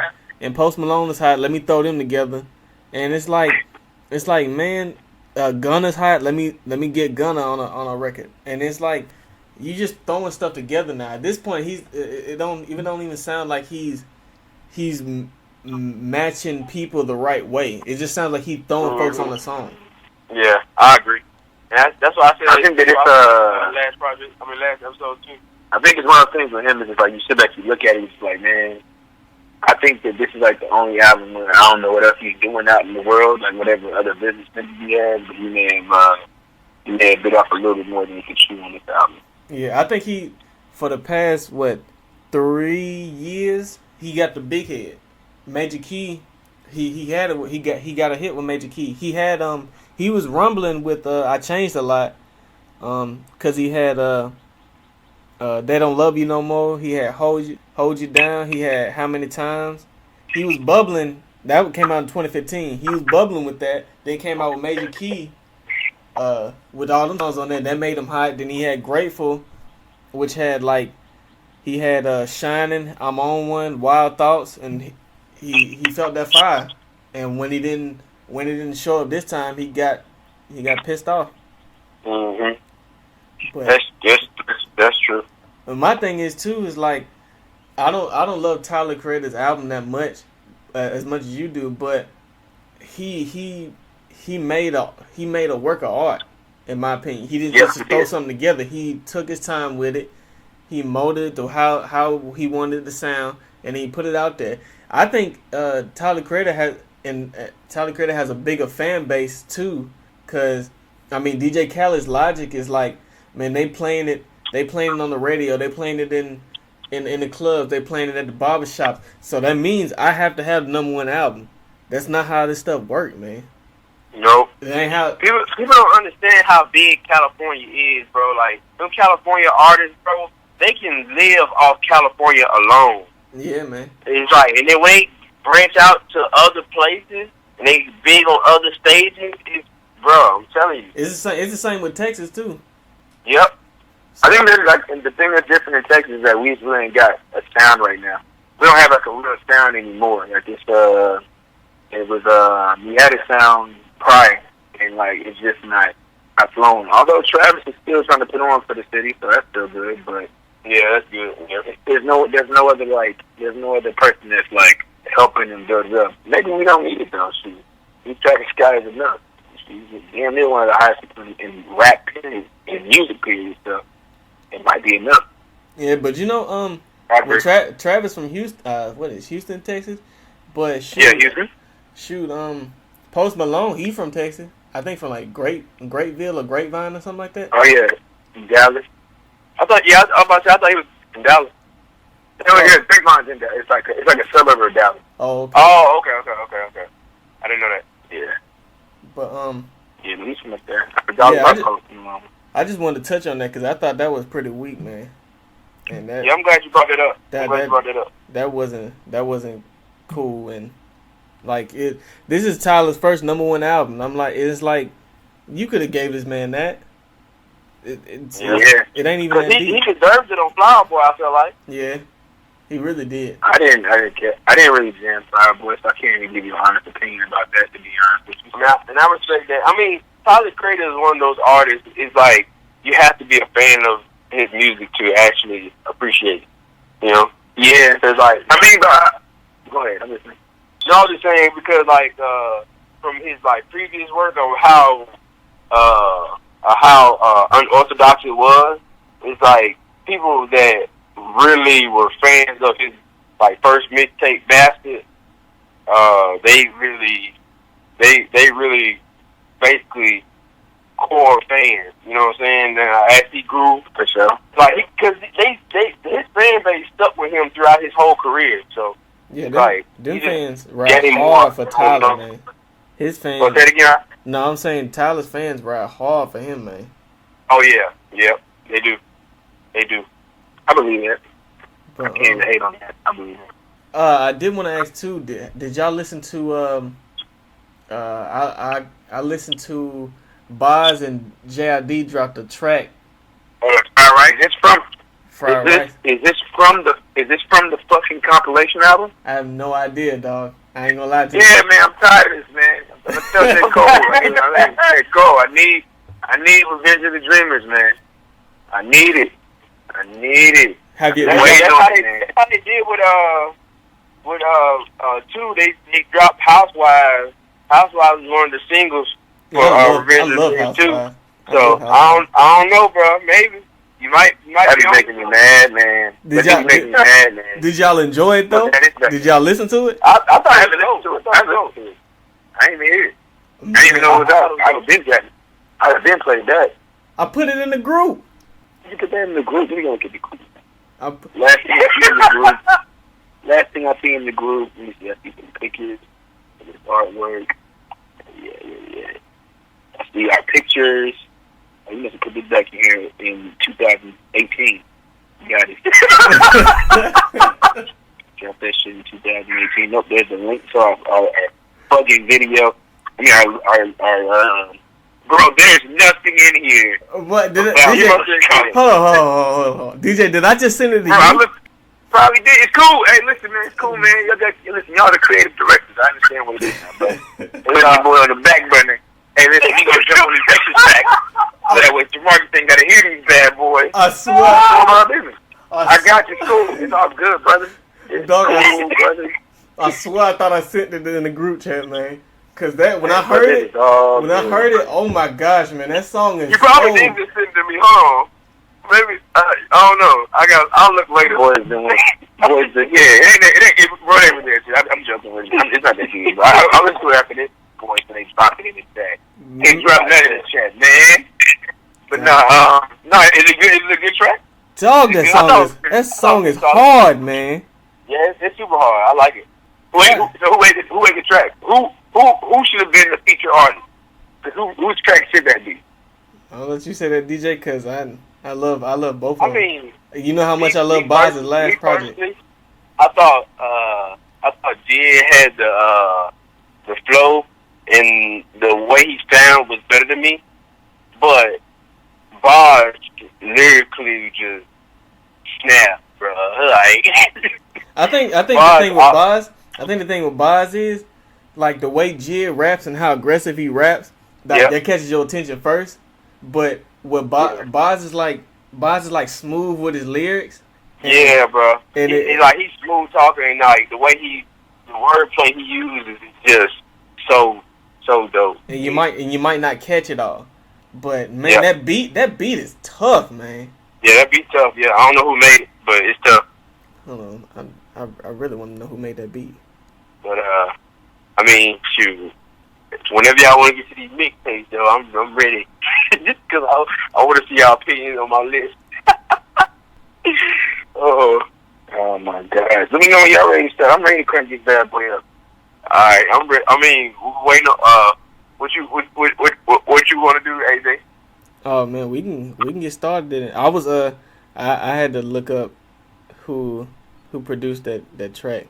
Post Malone is hot. Let me throw them together. And it's like man, Gunna's hot. Let me get Gunna on a record. And it's like, you just throwing stuff together now. At this point, it don't even sound like he's matching people the right way. It just sounds like he's throwing folks on the song. Yeah, I agree. And that's why I said. I think that it's last episode too. I think it's one of the things with him is it's like you sit back, you look at it, it's like, man, I think that this is like the only album where I don't know what else he's doing out in the world, like whatever other business he has, but he may have bit off a little bit more than he could chew on this album. Yeah, I think he, for the past 3 years, he got the big head. Major Key, he got a hit with Major Key. He was rumbling with I Changed a Lot, cause he had They Don't Love You No More. He had Hold You Down. He had How Many Times. He was bubbling. That came out in 2015. He was bubbling with that. Then came out with Major Key, with all them songs on there. That made him hot. Then he had Grateful, which had he had Shining, I'm On One, Wild Thoughts, and he felt that fire. And when it didn't show up this time, he got pissed off. Mhm. But that's true. But my thing is too is like, I don't love Tyler Creator's album that much, as much as you do, but he made a work of art, in my opinion. He didn't just throw something together. He took his time with it. He molded it to how he wanted it to sound, and he put it out there. I think Tyler Creator has a bigger fan base too, cause I mean DJ Khaled's Logic is like, man, they playing it on the radio, they playing it in the clubs, they playing it at the barbershop. So that means I have to have the #1 album. That's not how this stuff works, man. Nope. It ain't how people don't understand how big California is, bro. Like them California artists, bro, they can live off California alone. Yeah, man. It's like, and then when they branch out to other places and they big on other stages, bro, I'm telling you. It's the same with Texas too. Yep. I think the thing that's different in Texas is that we really ain't got a sound right now. We don't have like a real sound anymore. Like we had a sound prior, and like it's just not flowing. Although Travis is still trying to put on for the city, so that's still good. But yeah, that's good. Yeah. There's no other person that's like helping him build it up. Maybe we don't need it though. He's Travis Scott is enough. He's damn near one of the highest in rap period, in music period. So it might be enough. Yeah, but you know, Travis from Houston, Houston, Texas? But Houston. Post Malone, he from Texas. I think from like Grapeville or Grapevine or something like that. Oh yeah, in Dallas. I thought he was in Dallas. No, yeah, Grapevine's in Dallas. It's like a suburb of Dallas. Oh. Okay. Oh, okay. I didn't know that. Yeah. But yeah, he's from up there. I forgot about Post Malone. I just wanted to touch on that because I thought that was pretty weak, man. And that, I'm glad you brought that up. You brought that up. That wasn't cool, and like this is Tyler's first #1 album. I'm like, it's like you could have gave this man that. It ain't even that deep. He deserved it on Flower Boy, I feel like. Yeah, he really did. I didn't care. I didn't really jam Flower Boy, so I can't even give you an honest opinion about that, to be honest with you. And I respect that. I mean, Tyler Creator is one of those artists. It's like you have to be a fan of his music to actually appreciate it. You know? Yeah, it's like, I mean, go ahead, I'm listening. No, I'm just saying because like from his like previous work on how unorthodox it was. It's like people that really were fans of his like first mixtape Bastard. They really basically core fans. You know what I'm saying? As he grew, For sure. like because his fan base stuck with him throughout his whole career. So Yeah, them he fans just ride getting hard more- for Tyler, man. His Oh, fans. say it again. No, I'm saying Tyler's fans ride hard for him, man. Oh yeah, yep, they do. I believe that. I But, can't hate on that. I believe that. I did want to ask too. Did y'all listen to? I listened to Boz and JID dropped a track. All right, it's from. Fried Rice. Is this from the fucking compilation album? I have no idea, dog. I ain't gonna lie to you. Yeah, man, I'm tired of this, man. I'm gonna tell J. Cole. J. Cole, I need Revenge of the Dreamers, man. I need it. Have you? That's how they did with 2. They dropped Housewives. Housewives was one of the singles for Revenge of the Dreamers too. So I don't know, bro. Maybe you might. That be making me mad, man. Did y'all enjoy it though? Did y'all listen to it? I thought I listened to it. I didn't even hear it. I didn't even know it was out. I would have been that. I would have been played that. I put it in the group. You put that in the group. You gonna get the group. Last thing I see in the group. Let me see. I see some pictures. Some artwork. Yeah. I see our pictures. You must have put this back here in 2018. You got it. Got that shit in 2018. Nope, there's a link to our fucking video. I mean, our bro, there's nothing in here. What did it? DJ, hold on. DJ, did I just send it to you? Probably did. It's cool. Hey, listen, man. It's cool, man. Y'all the creative directors. I understand what it is now, but it's your boy on the back burner. Hey, listen, we gonna jump on these Texas track. So that way, the marketing gotta hear these bad boys. I swear. I got you. Cool. It's all good, brother. It's Dog, cool, brother. I swear I thought I sent it in the group chat, man. Cause when I heard it, oh my gosh, man, that song is. You probably need to send it to me. Hold on. Maybe I don't know. I'll look later. It ain't there. I'm joking with you. It's not that deep. I'll listen to it after this. Boys, so they drop it in the chat. They drop that in the chat, man. But no, is it good? Is it a good track? Dog, that song is hard, man. Yeah, it's super hard. I like it. Who made the track? Who should have been the feature artist? Whose track should that be? I'll let you say that, DJ, because I love both of them. I mean, you know how much I love Boz's last project. I thought Jid had the flow and the way he sounded was better than me, but Boz lyrically just snapped, bro. I think the thing with Boz is like the way Jid raps and how aggressive he raps. That catches your attention first, but what Boz is like smooth with his lyrics. Yeah, bro. And he's smooth talking, and like the wordplay he uses is just so dope. And you might not catch it all, but man, that beat is tough, man. Yeah, that beat tough. Yeah, I don't know who made it, but it's tough. Hold on, I really want to know who made that beat. But I mean, shoot. Whenever y'all want to get to these mixtapes, though, I'm ready. Just because I want to see y'all opinions on my list. Oh my God! Let me know when y'all ready to start. I'm ready to crank this bad boy up. All right, I'm ready. I mean, wait. What you want to do, AJ? Oh man, we can get started. I was I had to look up who produced that track,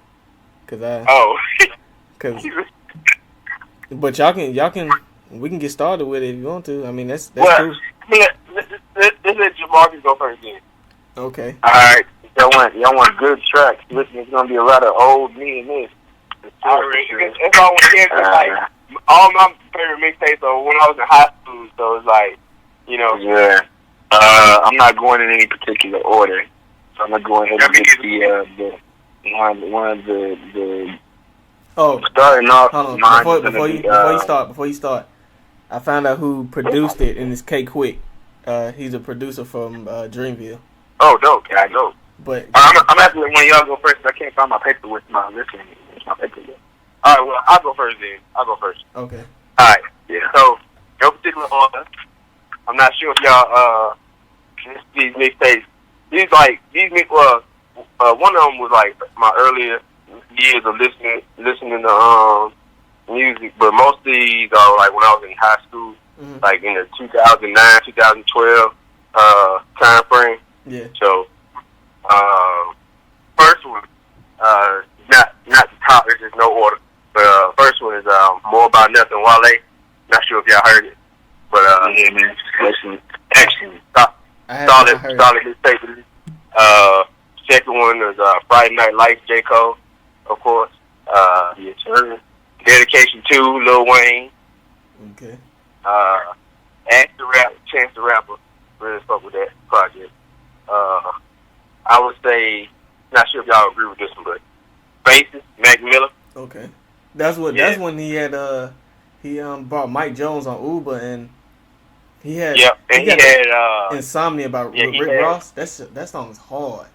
but y'all can we can get started with it if you want to. I mean that's cool. Let's let Jamarcus go first then. Okay. All right. Y'all want good tracks. Listen, it's gonna be a lot of old me and this. That's all I want to hear. Like all my favorite mixtapes are when I was in high school. So it's like, you know. Yeah. I'm not going in any particular order. So I'm gonna go ahead and get the one of the Oh, starting off, hold on. mine is Before gonna you be, before you start, I found out who produced it, and it's K Quick. He's a producer from Dreamville. Oh, dope. Yeah, dope. But I'm asking one of y'all go first. I can't find my paper with my listening. My paper. All right, well, I'll go first then. okay. All right. Yeah. So, no particular order. I'm not sure if y'all these mixtapes. One of them was like my earlier years of listening to music, but most of these are like when I was in high school, like in the 2009, 2012 time frame. Yeah. So, first one, not the top. There's just no order. But first one is More About Nothing, Wale. Not sure if y'all heard it, but yeah, man. Excellent. Solid mixtape. Second one is Friday Night Lights, J. Cole, of course. Yes, sir. Dedication 2, Lil Wayne. Okay. Ask the Rap, Chance the Rapper. Really fuck with that project. I would say, not sure if y'all agree with this one, but Faces, Mac Miller. Okay. That's when he had brought Mike Jones on Uber, and he had Insomnia about Rick Ross. That song is hard.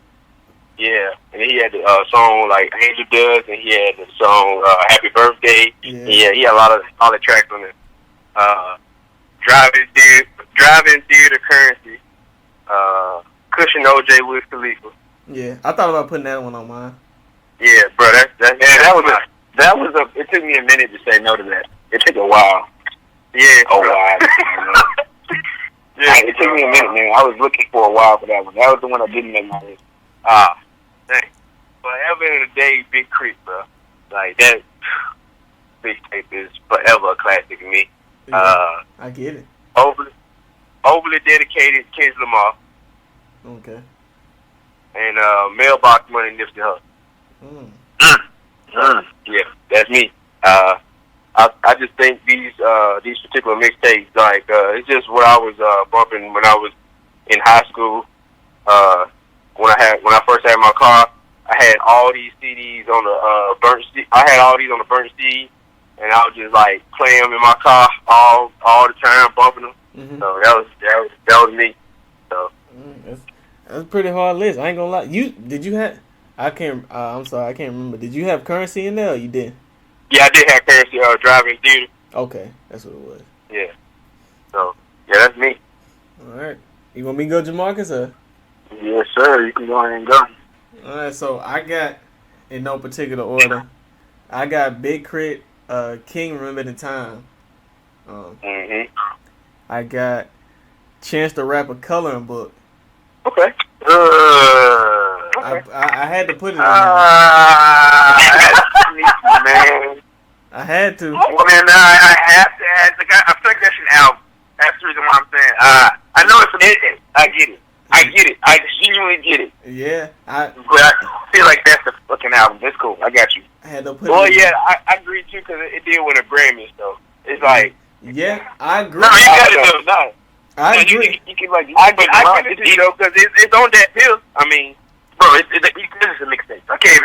Yeah, and he had the song like Angel Does, and he had the song Happy Birthday. Yeah, he had a lot of solid tracks on it. Driving Theater Currency, Cushion OJ Wiz Khalifa. Yeah, I thought about putting that one on mine. Yeah, bro, it took me a minute to say no to that. It took a while. Yeah. A while. It took me a minute, man. I was looking for a while for that one. That was the one I didn't make my list. Dang. Forever in a Day, Big Crit, bro. Like, that mixtape is forever a classic to me. Yeah, I get it. Overly Dedicated, Kendrick Lamar. Okay. And Mailbox Money, Nipsey Hussle. Yeah, that's me. I just think these particular mixtapes, like it's just what I was bumping when I was in high school. When I first had my car, I had all these CDs on the burnt CD, and I would just like play them in my car all the time, bumping them. Mm-hmm. So that was me. So that's a pretty hard list. I ain't gonna lie. I'm sorry, I can't remember. Did you have Currency in there, or you didn't? Yeah, I did have Currency. Driving Theater. Okay, that's what it was. Yeah. So yeah, that's me. All right. You want me to go, Jamarcus, or? Yes, sir. You can go ahead and go. All right. So I got, in no particular order, I got Big Crit, King Remember the Time. I got Chance the Rapper Coloring Book. Okay. I had to put it in there. Man. I had to. Well, man, I have to add. I feel like that's an album. That's the reason why I'm saying. I know it's a mixtape. I get it. I genuinely get it. Yeah. But I feel like that's the fucking album. That's cool. I got you. I had to put it in there. I agree too, because it did win a Grammy, so it's like. Yeah, I agree. No, you got it, though. No. I agree. You can like. I get it, you know, because it's on that bill. I mean, bro, it's a mixtape. I can't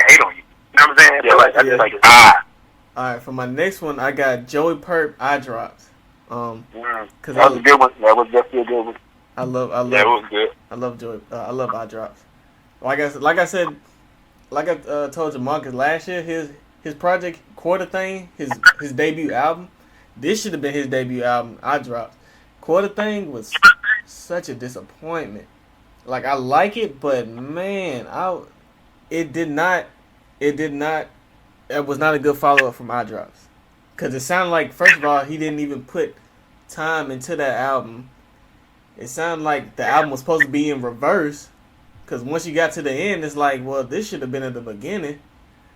hate on you. You know what I'm saying? Yeah, I just like it. All right, for my next one, I got Joey Purp, Eye Drops. Cause that was a good one. That was definitely a good one. I love. Yeah, it was good. I love Joey. I love Eye Drops. Like I said, told you, Marcus, last year his project Quarter Thing, his debut album. This should have been his debut album. Eye Drops. Quarter Thing was such a disappointment. Like, I like it, but man, it was not a good follow up from Eye Drops. Cause it sounded like, first of all, he didn't even put time into that album. It sounded like the album was supposed to be in reverse. Cause once you got to the end, it's like, well, this should have been at the beginning.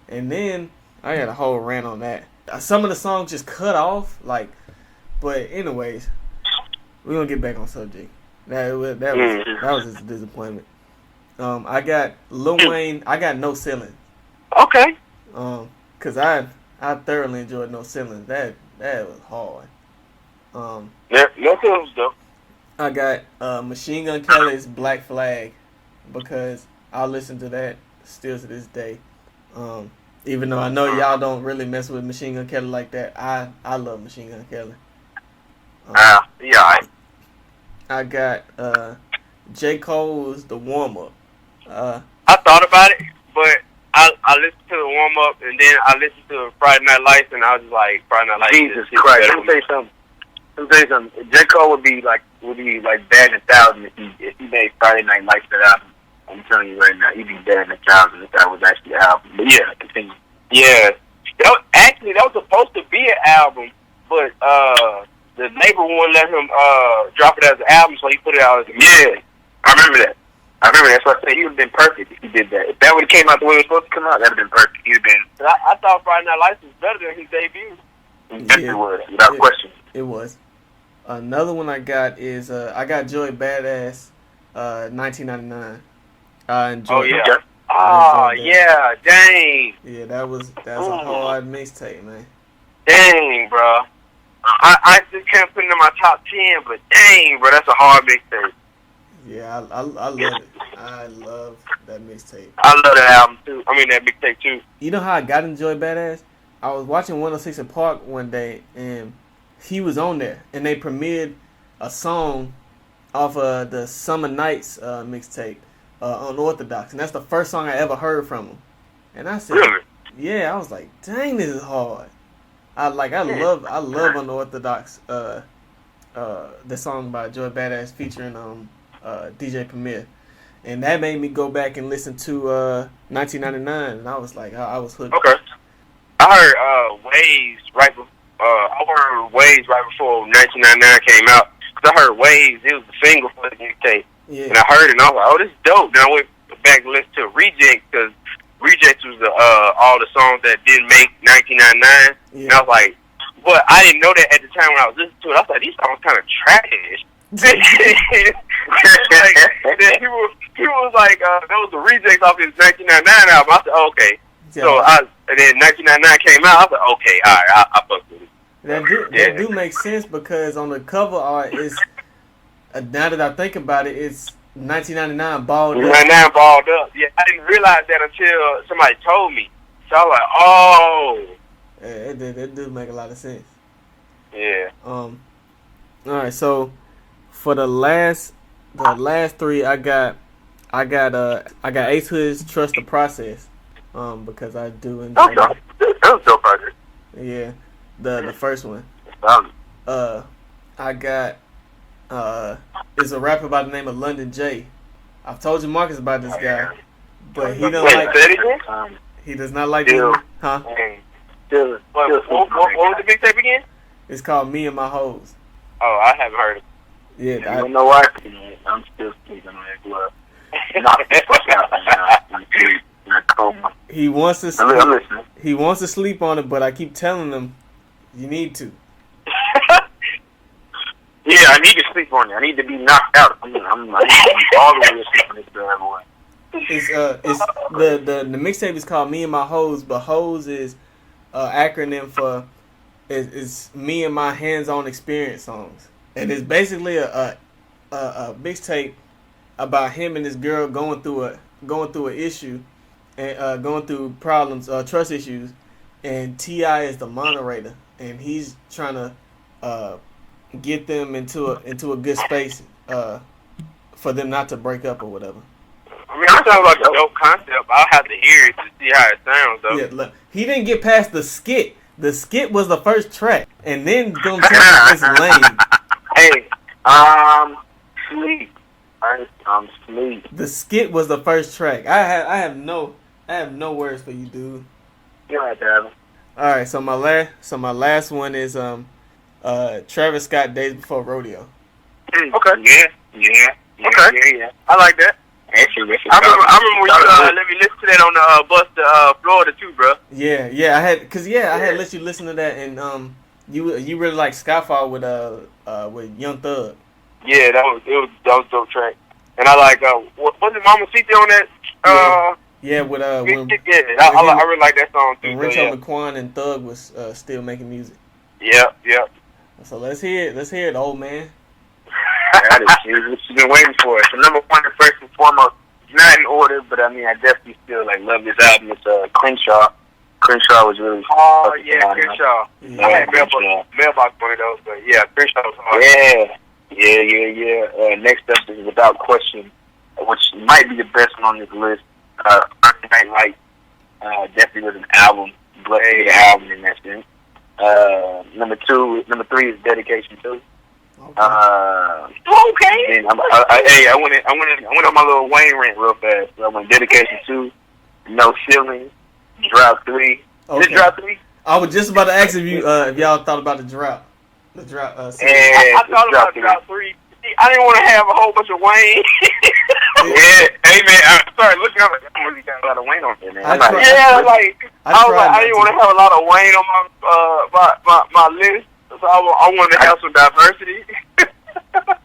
And then I had a whole rant on that. Some of the songs just cut off, like. But anyways, we're gonna get back on subject. That was just a disappointment. I got Lil Wayne. I got No Ceiling. Okay. Cause I thoroughly enjoyed No Ceiling. That was hard. Yeah, No Ceiling's though. I got Machine Gun Kelly's Black Flag, because I listen to that still to this day. Even though I know y'all don't really mess with Machine Gun Kelly like that, I love Machine Gun Kelly. Yeah. I got J. Cole's The Warm Up. I thought about it, but I listened to the warm up, and then I listened to Friday Night Lights, and I was just like, Friday Night Lights. Jesus Christ! Let me tell you something. J. Cole would be like bad in 1,000 if he made Friday Night Lights that album. I'm telling you right now, he'd be bad in 1,000 if that was actually an album. But yeah, continue. Yeah, that was supposed to be an album, but the label wouldn't let him drop it as an album, so he put it out as a Yeah, I remember that. That's why I say he would have been perfect if he did that. If that would have came out the way it was supposed to come out, that would have been perfect. He'd have been. I thought Friday Night Lights was better than his debut. He definitely was, without question. It was. Another one I got is I got Joey Badass, 1999. I enjoyed. Oh yeah. That. Oh yeah, dang. Yeah, that's a hard mixtape, man. Dang, bro. I just can't put it in my top 10, but dang, bro, that's a hard mixtape. Yeah, I love it. I love that mixtape. I love that album too. I mean that mixtape too. You know how I got into Joy Badass? I was watching 106 in Park one day, and he was on there, and they premiered a song off of the Summer Nights mixtape, Unorthodox, and that's the first song I ever heard from him. And I said, Really? yeah, I was like, dang, this is hard. I love Unorthodox. The song by Joy Badass featuring DJ Premier, and that made me go back and listen to 1999, and I was like, I was hooked. Okay. I heard Waves right before. I heard Waves right before 1999 came out. Cause I heard Waves. It was the single for the mixtape, Yeah. and I heard it, and I was like, "Oh, this is dope." Then I went back and listened to Rejects because Rejects was all the songs that didn't make 1999, Yeah. and I was like, but I didn't know that at the time when I was listening to it. I was like, these songs kind of trash. Then he was like, those were Rejects off his 1999 album. I said, oh, okay. Yeah. So and then 1999 came out. I was like, okay, all right, I fucked with it. That do make sense because on the cover art is now that I think about it, it's 1999 balled up. 99 balled up. Yeah, I didn't realize that until somebody told me. So I was like, oh. Yeah, it do make a lot of sense. Yeah. All right, so for the last three, I got Ace Hood's Trust the Process, because I do enjoy That was dope project. Yeah, the first one. I got it's a rapper by the name of London J. I've told you Marcus about this guy, but he don't Wait, like. say it again? He does not like Still. this, huh? What was the mixtape again? It's called Me and My Hoes. Oh, I haven't heard it. Yeah, I don't know why. I'm still sleeping on that glove. Knock the fuck out right now. Coma. he wants to. I'm listening. He wants to sleep on it, but I keep telling him, you need to. Yeah, I need to sleep on it. I need to be knocked out. I need to be all the way asleep on this girl, everyone. It's the mixtape is called Me and My Hoes, but hoes is acronym for is me and my hands-on experience songs, and it's basically a mixtape about him and this girl going through an issue and going through problems, trust issues, and T.I. is the moderator, and he's trying to get them into a good space for them not to break up or whatever. I mean, it sounds like a dope concept. I'll have to hear it to see how it sounds, though. Yeah, look, he didn't get past the skit. The skit was the first track, and then gonna tell me it's lame. Hey, sleep. I'm sleep. The skit was the first track. I have no words for you, dude. You know that. All right, so my last one is Travis Scott, Days Before Rodeo. Okay. Yeah. Okay. Yeah. I like that. Actually, I remember when you let me listen to that on the bus to Florida too, bro. Yeah, I had let you listen to that, and you really like Skyfall with Young Thug. Yeah, that was a dope track, and I like was it Mama Cita on that? Yeah, with I really like that song too. When So, yeah. Rencho McQuan and Thug was still making music. Yep. So let's hear it, old man. That is what you've been waiting for. So number one, first and foremost, not in order, but I mean, I definitely still love this album. It's Crenshaw. Crenshaw was really. Oh yeah, Crenshaw. Yeah. I had mailbox one of those, but yeah, Crenshaw was hard. Yeah. Next up is Without Question, which might be the best one on this list. Friday Night Lights definitely was an album, blessed album in that sense. Number 3 is Dedication 2. Okay. Then I went on my little Wayne rant real fast. So I went Dedication 2, No Ceiling, Drop 3. Okay. Is it Drop 3? I was just about to ask if y'all thought about the drop. The drop. I thought about Drop 3. See, I didn't want to have a whole bunch of Wayne. Yeah, hey man, I started looking up. I really got a lot of Wayne on there, man. I didn't want to have a lot of Wayne on my list, so I wanted to have some diversity.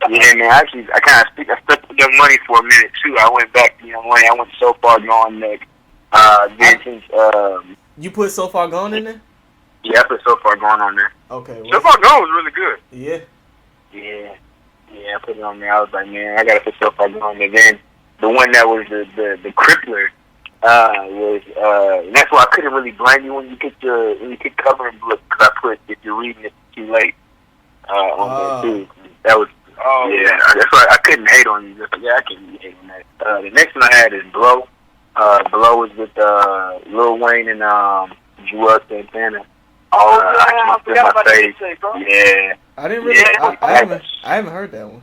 Yeah, man. I kind of stuck with Young Money for a minute too. I went back to Young Money. I went So Far Gone next. Then since you put So Far Gone in there? yeah, I put So Far Gone on there. Okay. So Far Gone was really good. Yeah. Yeah, I put it on there. I was like, man, I gotta put So Far Gone there. Then the one that was the crippler was, and that's why I couldn't really blame you when you get cover and book, because I put If You're Reading It Too Late on there too. That was that's why I couldn't hate on you. Just like, I couldn't hate on that. The next one I had is Blow. Blow was with Lil Wayne and ZUU Santana. Oh yeah, I forgot about that, bro. Yeah. I didn't really. Yeah. I haven't heard that one.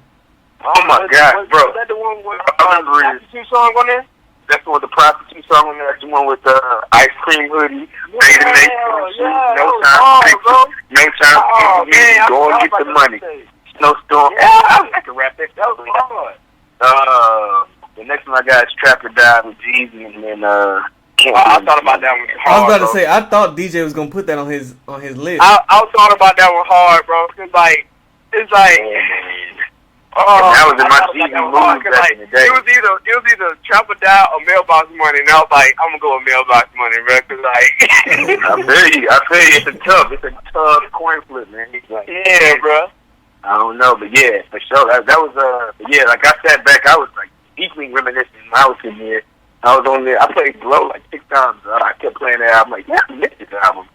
Oh my God, bro! Was that the one with prostitute song on there? That's the one with the prostitute song on there. That's the one with the ice cream hoodie. No time for me. Go and get the money. Snowstorm. Yeah, I can rap that. That was hard. The next one I got is Trap or Die with Jeezy, and then I thought about that one hard. I was about to say I thought DJ was gonna put that on his list. I thought about that one hard, bro. Cause it's like. That was in my Jeezy mood back in the day. It was either Trap or Die or Mailbox Money, and I was like, I'm gonna go with Mailbox Money, bro. Cause like. I feel you. It's a tough coin flip, man. Like, yeah, bro. I don't know, but yeah, for sure. That was yeah. Like I sat back, I was like deeply reminiscing when I was in here. I was on there. I played Blow like 6 times. I kept playing that album. Like, yeah, I missed this album.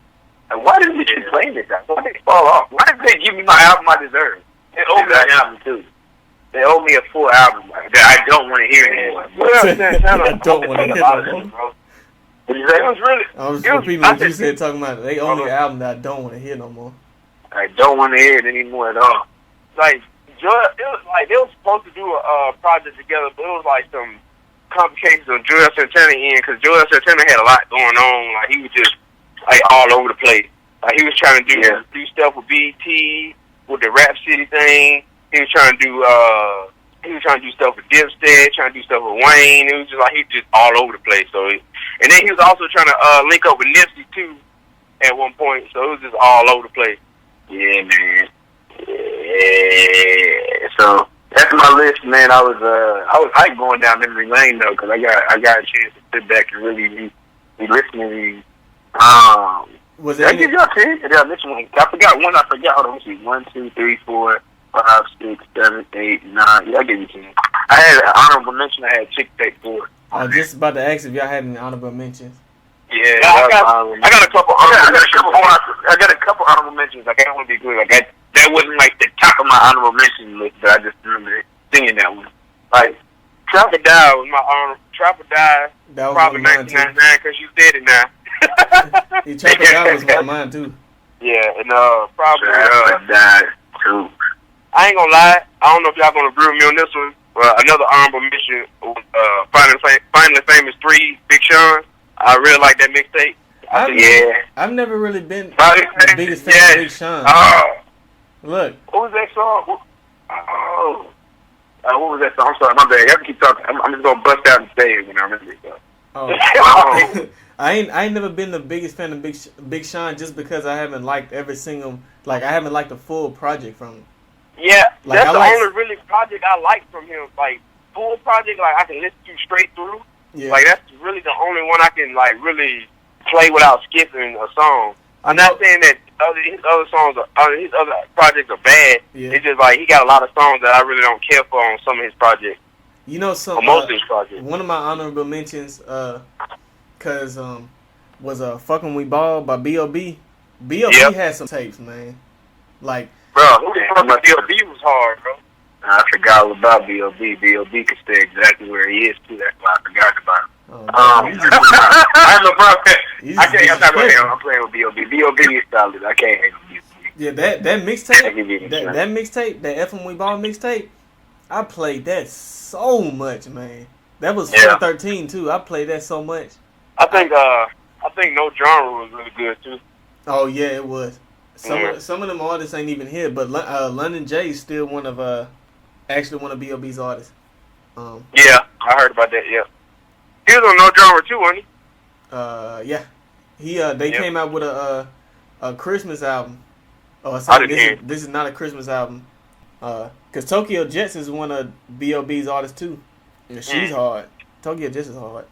And why didn't they keep playing this album? Why did they fall off? Why didn't they give me my album I deserve? They owe me an album too. They owe me a full album that I don't want to hear anymore. I don't want to hear anymore. What you say? It was really. I was repeating what you said, talking about they owe me an album that I don't want to hear no more. I don't want to hear it anymore at all. Like, it was like they were supposed to do a project together, but it was like some complications on Joel Santana end, because Joel Santana had a lot going on. Like, he was just like all over the place. Like, he was trying to do stuff with BT, with the Rap City thing. He was trying to do stuff with Dipstead, trying to do stuff with Wayne. It was just like he was just all over the place. So, and then he was also trying to link up with Nipsey too at one point. So it was just all over the place. Yeah, man. Yeah. So that's my list, man. I was hyped going down memory lane though, because I got a chance to sit back and really be listening. Was did I give y'all 10? Did I miss one? I forgot one. I forgot. Hold on, let's see. 1, 2, 3, 4, 5, 6, 7, 8, 9. Yeah, I gave you 10. I had an honorable mention. I had Chick Tape 4. I was just about to ask if y'all had any honorable mentions. Yeah, I got a couple. I got a couple honorable mentions. Like, I don't want to be good. Like that wasn't like the top of my honorable mention list, but I just remember singing that one. Like Trap or Die was my honorable. Trap or Die. That was probably 1999 because you said it now. Trap or Die was one of mine too. Yeah, and probably Trap or Die too. I ain't gonna lie. I don't know if y'all gonna agree with me on this one. Another honorable mention was Finally Famous 3, Big Sean. I really like that mixtape. I've never really been the biggest fan of Big Sean. Look. What was that song? What was that song? I'm sorry, my bad. Y'all keep talking. I'm just gonna bust out and say it when I remember it. I ain't never been the biggest fan of Big Sean just because I haven't liked every single, like, I haven't liked the full project from him. Yeah, like, that's the only really project I like from him. Like, full project, like, I can listen to straight through. Yeah. Like, that's really the only one I can, like, really play without skipping a song. I'm not saying that his other projects are bad. Yeah. It's just, like, he got a lot of songs that I really don't care for on some of his projects. You know, most of his projects. One of my honorable mentions, because was Fucking We Ball by B.O.B. B.O.B. had some tapes, man. Like, bro, who the fuck B.O.B. was hard, bro. I forgot all about B.O.B. B.O.B. could stay exactly where he is, too. That's why I forgot about him. I have no problem. I'm not playing. I'm playing with B.O.B. B.O.B. is solid. I can't hate him. Yeah, that mixtape, that mixtape, that F and We Ball mixtape, I played that so much, man. That was 2013 too. I played that so much. I think No Genre was really good too. Oh yeah, it was. Some of them artists ain't even here, but London J is still one of actually one of B.O.B.'s artists. Yeah, I heard about that. Yeah, he was on No Genre too, wasn't he? Yeah, they came out with a Christmas album. Oh, this is not a Christmas album. Cause Tokyo Jets is one of B.O.B.'s artists too. And she's hard. Tokyo Jets is hard.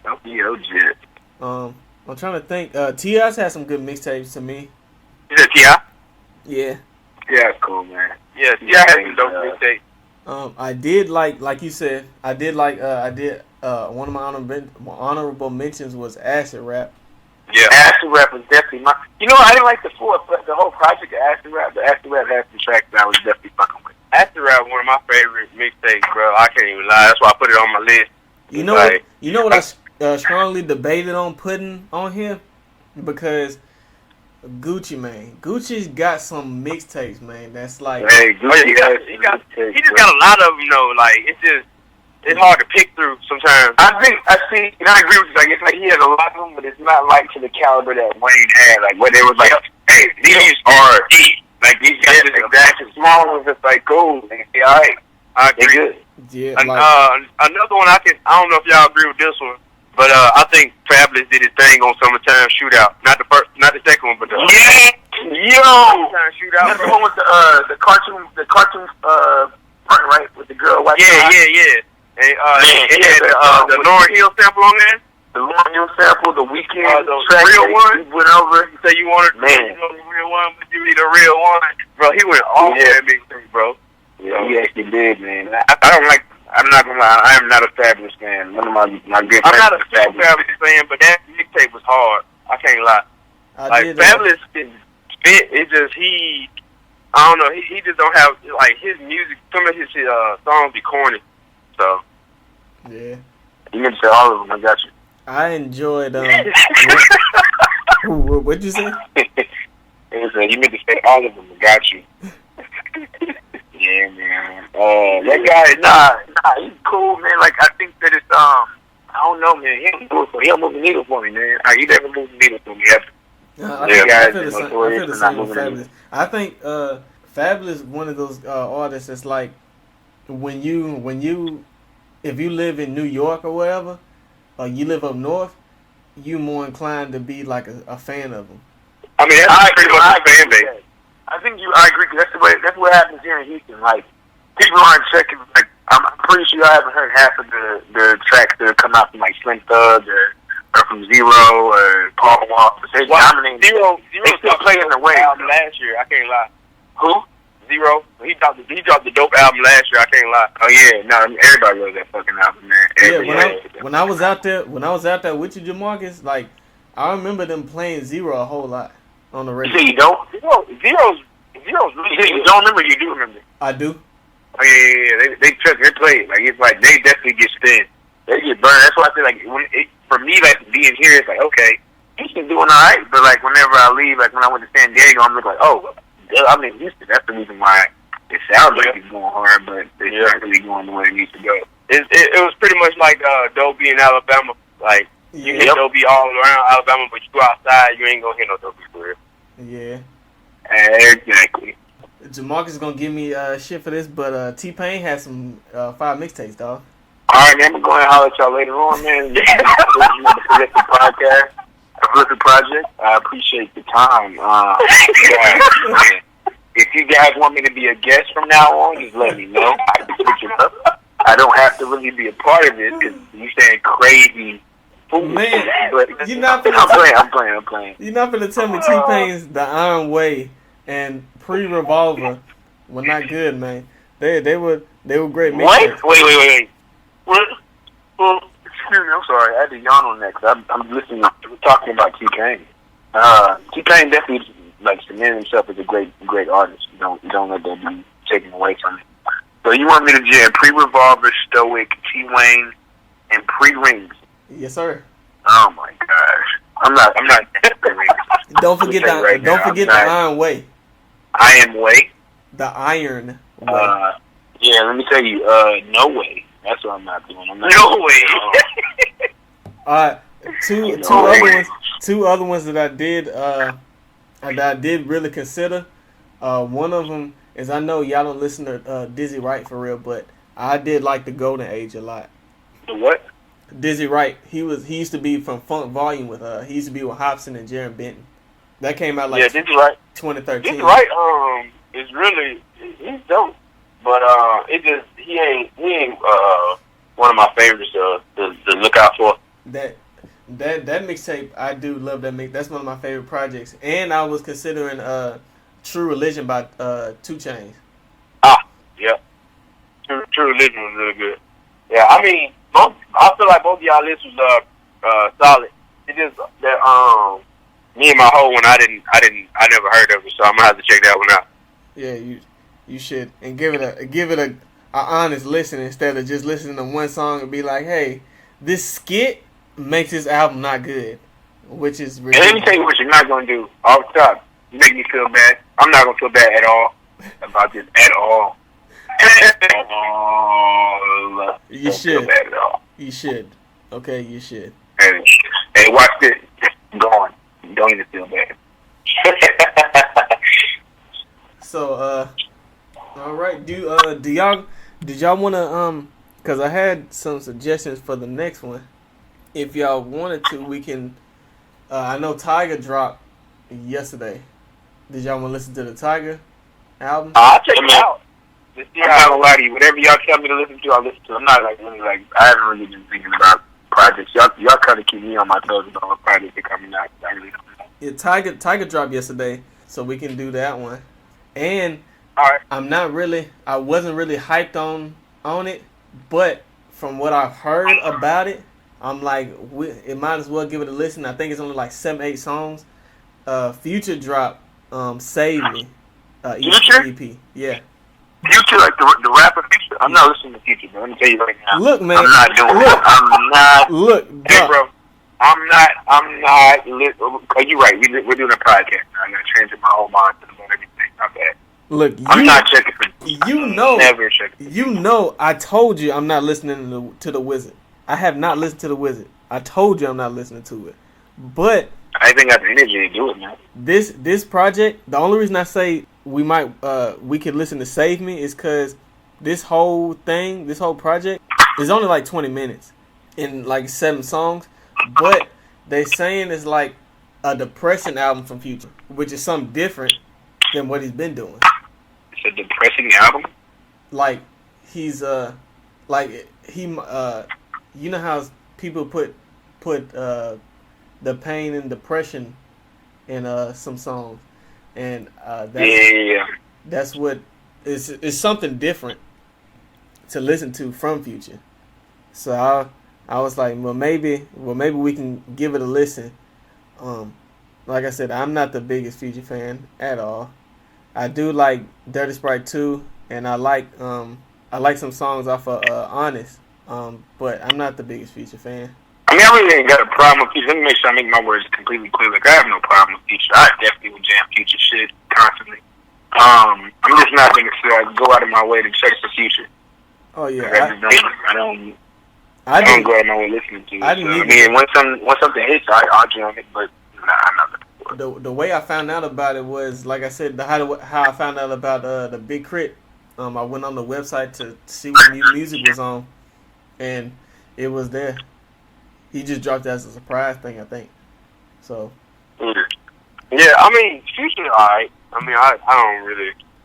Tokyo Jets. I'm trying to think. T.I.'s had some good mixtapes to me. Is it T.I.? Yeah. Yeah, cool, man. Yeah, T.I. had some dope mixtapes. I did like you said. I did one of my honorable mentions was Acid Rap. Yeah, Acid Rap was definitely my. You know, I didn't like the whole project of Acid Rap, but Acid Rap had some tracks that I was definitely fucking with. Acid Rap one of my favorite mixtapes, bro. I can't even lie. That's why I put it on my list. You know what I strongly debated on putting on here, because Gucci, man, Gucci's got some mixtapes, man. That's like, hey, Gucci, he just got a lot of them, though. Like it's hard to pick through sometimes. I agree with you. Like, it's like he has a lot of them, but it's not like to the caliber that Wayne had. Like, where they was like, hey, these are deep. Like, these guys are exactly small ones. It's like, cool. They all right. I agree. Good. Yeah. Another one I don't know if y'all agree with this one, but I think Fabulous did his thing on Summertime Shootout. Not the second one, but the Summertime Shootout. That's the one with the cartoon part, right? With the girl white. Yeah. And it had the Lauryn Hill sample on there. The Lauryn Hill sample, the Weekend the real one. Went over. You say you wanted the real one, but you need a real one, bro. He went off that big thing, bro. Yeah, he actually did, man. I don't like. I'm not gonna lie. I am not a Fabulous fan. One of my good friends. I'm not a super Fabulous fan, but that mixtape was hard. I can't lie. Fabulous is fit. It's just I don't know. He just don't have like his music. Some of his songs be corny. So yeah, you can say all of them. I got you. I enjoyed. What'd you say? You meant to say all of them. I got you. Yeah, man. That guy, he's cool, man. Like, I think that it's I don't know, man. He don't move the needle for me, man. He never moved the needle for me ever. I feel the same with Fabulous. I think Fabulous one of those artists that's like, if you live in New York or whatever, or you live up north, you more inclined to be like a fan of them. I mean, that's pretty much a fan base. I agree. Cause that's what happens here in Houston. Like, people aren't checking. Like, I'm pretty sure I haven't heard half of the tracks that come out from like Slim Thug or from ZUU or Paul Walker. They dominate. ZUU still play in the way. Last year, I can't lie. Who? ZUU. He dropped the dope album last year. I can't lie. Oh yeah, no, everybody loves that fucking album, man. When I was out there with you, Jamarcus, like, I remember them playing ZUU a whole lot on the radio. You don't? ZUU's really good. You don't remember? You do remember? I do. Oh yeah. They play it. Like, it's like they definitely get spin. They get burned. That's why I feel like for me, like, being here, it's like, okay, Houston doing all right, but like whenever I leave, like when I went to San Diego, I'm like, oh, I'm in Houston. That's the reason why it sounds like it's going hard, but it's not really going the way it needs to go. It was pretty much like Dopey in Alabama. Like, you hear Dopey all around Alabama, but you go outside, you ain't gonna hear no Dopey for real. Yeah. Exactly. Jamarcus is gonna give me shit for this, but T-Pain has some 5 mixtapes, dog. Alright, man, I'm going to holler at y'all later on, man. This is the Prolific Podcast, Prolific Project. I appreciate the time. If you guys want me to be a guest from now on, just let me know. I can switch it up. I don't have to really be a part of this because you saying crazy food. Man, but you're not I'm playing. You're not gonna tell me T-Pain's The Iron Way and Pre-Revolver were not good, man. They were great mixtapes. Wait. What? Excuse me, I'm sorry. I had to yawn on that because I'm listening. We're talking about T-Pain. T-Pain definitely like cemented himself as a great artist. You don't let that be taken away from it. So you want me to jam pre-Revolver, Stoic, T-Wayne, and pre-Rings? Yes, sir. Oh my gosh, I'm not pre-Rings. Don't forget the Iron Way. Iron Way. The Iron Way. Yeah, let me tell you. No way. That's what I'm not doing. No way. Two other ones that I did really consider. One of them is, I know y'all don't listen to Dizzy Wright for real, but I did like the Golden Age a lot. The what? Dizzy Wright. He used to be from Funk Volume with he used to be with Hobson and Jaron Benton. That came out like Dizzy Wright. 2013. Dizzy Wright is really, he's dope, but he ain't one of my favorites to look out for. That mixtape, I do love that mix. That's one of my favorite projects. And I was considering True Religion by 2 Chainz. Yeah. True Religion was really good. Yeah, I mean, I feel like both of y'all lists was solid. It just that me and my whole one, I never heard of it, so I'm gonna have to check that one out. Yeah, you should, and give it a honest listen instead of just listening to one song and be like, hey, this skit makes this album not good, which is really. And let me tell you what you're not gonna do. Off the top, you make me feel bad. I'm not gonna feel bad at all about this at all. You should. Feel bad at all. You should. Okay, you should. Hey, watch this. Gone. You don't even feel bad. So, all right. Did y'all wanna Cause I had some suggestions for the next one. If y'all wanted to, we can. I know Tyga dropped yesterday. Did y'all want to listen to the Tyga album? I'll check it out. I'm not gonna lie to you. Whatever y'all tell me to listen to, I'll listen to. I'm not really I haven't really been thinking about projects. Y'all kind of keep me on my toes about what projects are coming out. I really don't know. Yeah, Tyga dropped yesterday, so we can do that one. And all right. I wasn't really hyped on it, but from what I've heard about it, I'm like, it might as well give it a listen. I think it's only like 7-8 songs. Future dropped Save Me. Future? EP. Yeah. Future, like the rapper Future? I'm not listening to Future, bro. Let me tell you right now. Look, man. I'm not doing it. I'm not. Look, hey, bro. I'm not. Oh, you're right. We're doing a podcast now. I got to change my whole mind to everything. Not bad. Look, I'm not checking for. Never checking. You know, I told you I'm not listening to the Wizard. I have not listened to the Wizard. I told you I'm not listening to it. But I think I have the energy to do it, man. This project, the only reason I say we could listen to Save Me is because this whole project is only like 20 minutes and like 7 songs. But they saying it's like a depressing album from Future, which is something different than what he's been doing. It's a depressing album? Like he's you know how people put the pain and depression in some songs, and that's what it's something different to listen to from Future. So I was like, well maybe we can give it a listen. Like I said, I'm not the biggest Future fan at all. I do like Dirty Sprite 2, and I like some songs off of Honest. But I'm not the biggest Future fan. I mean, I really ain't got a problem with Future. Let me make sure I make my words completely clear. Like, I have no problem with Future. I definitely would jam Future shit constantly. I'm just not going to go out of my way to check for Future. Oh yeah, I don't go out of my way listening to it. I mean, when something hits, I'll jam it. But nah, I'm not looking for it. The way I found out about it was, like I said, how I found out about the Big Crit. I went on the website to see what new music was on, and it was there. He just dropped that as a surprise thing, I think. So. Yeah, I mean, Future alright. I mean, I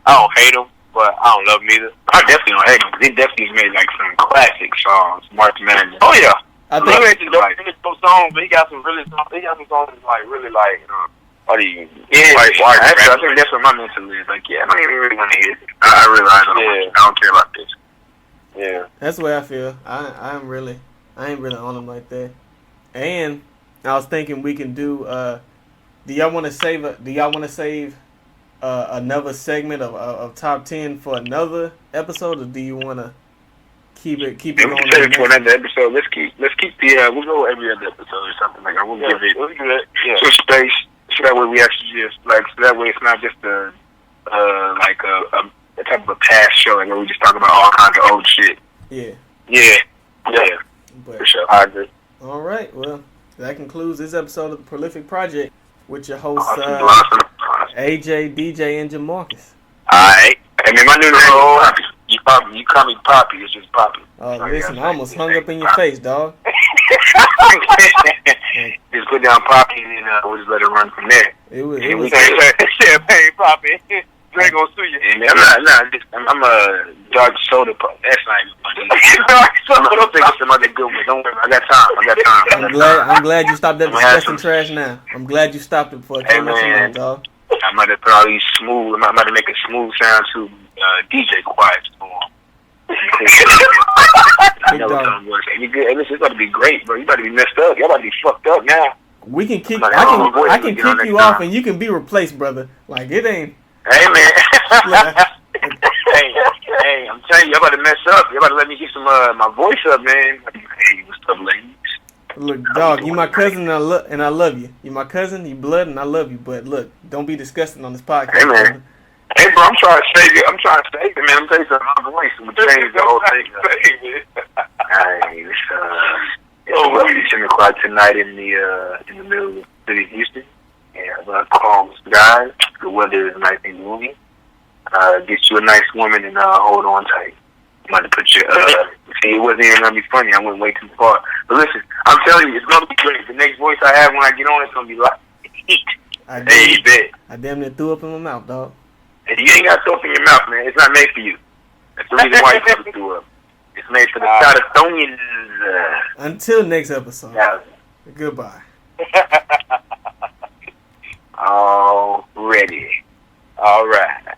don't hate him, but I don't love him either. I definitely don't hate him. He definitely made like some classic songs. March Madness. Oh yeah. I think he made some songs, but he got some songs that's like really like. I think that's what my mental is. Like, yeah, I don't even really want to hear it. I realize I don't care about this. Yeah. That's the way I feel. I'm really I ain't really on them like that. And I was thinking we can do. Do y'all want to save? Another segment of top 10 for another episode, or do you want to keep it Yeah, we going? can save it for another episode. Let's keep the. We'll go every other episode or something like that. We'll give it some space, so that way we actually just so that way it's not just a type of a past show where we just talk about all kinds of old shit. Yeah. But, for sure, I agree. All right, well, that concludes this episode of the Prolific Project with your hosts AJ, DJ, and Jamarcus. Alright. And then my new name is Poppy. You call me Poppy, it's just Poppy. Oh, listen, I almost hung up in your face, dog. Just put down Poppy and then we'll just let it run from there. It was champagne Poppy. Drake gonna sue you. And I'm a dark soda pop. That's not even funny. I'm gonna think of some other good one. Don't worry, I got time. I'm glad you stopped that disgusting trash now. I'm glad you stopped it before it came out, dog. I might have put all these smooth. I might have make a smooth sound to DJ Quiet Storm. I know what time was. And it's about to be great, bro. You about to be messed up. Y'all about to be fucked up now. We can kick. I can kick you off, and you can be replaced, brother. Like it ain't. Hey man. hey, I'm telling you, y'all about to mess up. Y'all about to let me get some my voice up, man. Hey, what's up, ladies? Look, dog, you my cousin and I love you. You my cousin, you blood, and I love you. But look, don't be disgusting on this podcast. Hey man. Brother. Hey bro, I'm trying to save it. Man. I'm telling you something. My voice will change the whole thing. Alright, it's 10 o'clock tonight in the middle of the city of Houston. And calm skies. The weather is nice and gloomy. Get you a nice woman and hold on tight. I'm about to put your see, it wasn't even gonna be funny. I went way too far. But listen, I'm telling you, it's gonna be great. The next voice I have when I get on, it's gonna be like heat. I damn near threw up in my mouth, dog. And you ain't got soap in your mouth, man. It's not made for you. That's the reason why you threw up. It's made for the Southonians. Until next episode. Goodbye. Already. All right.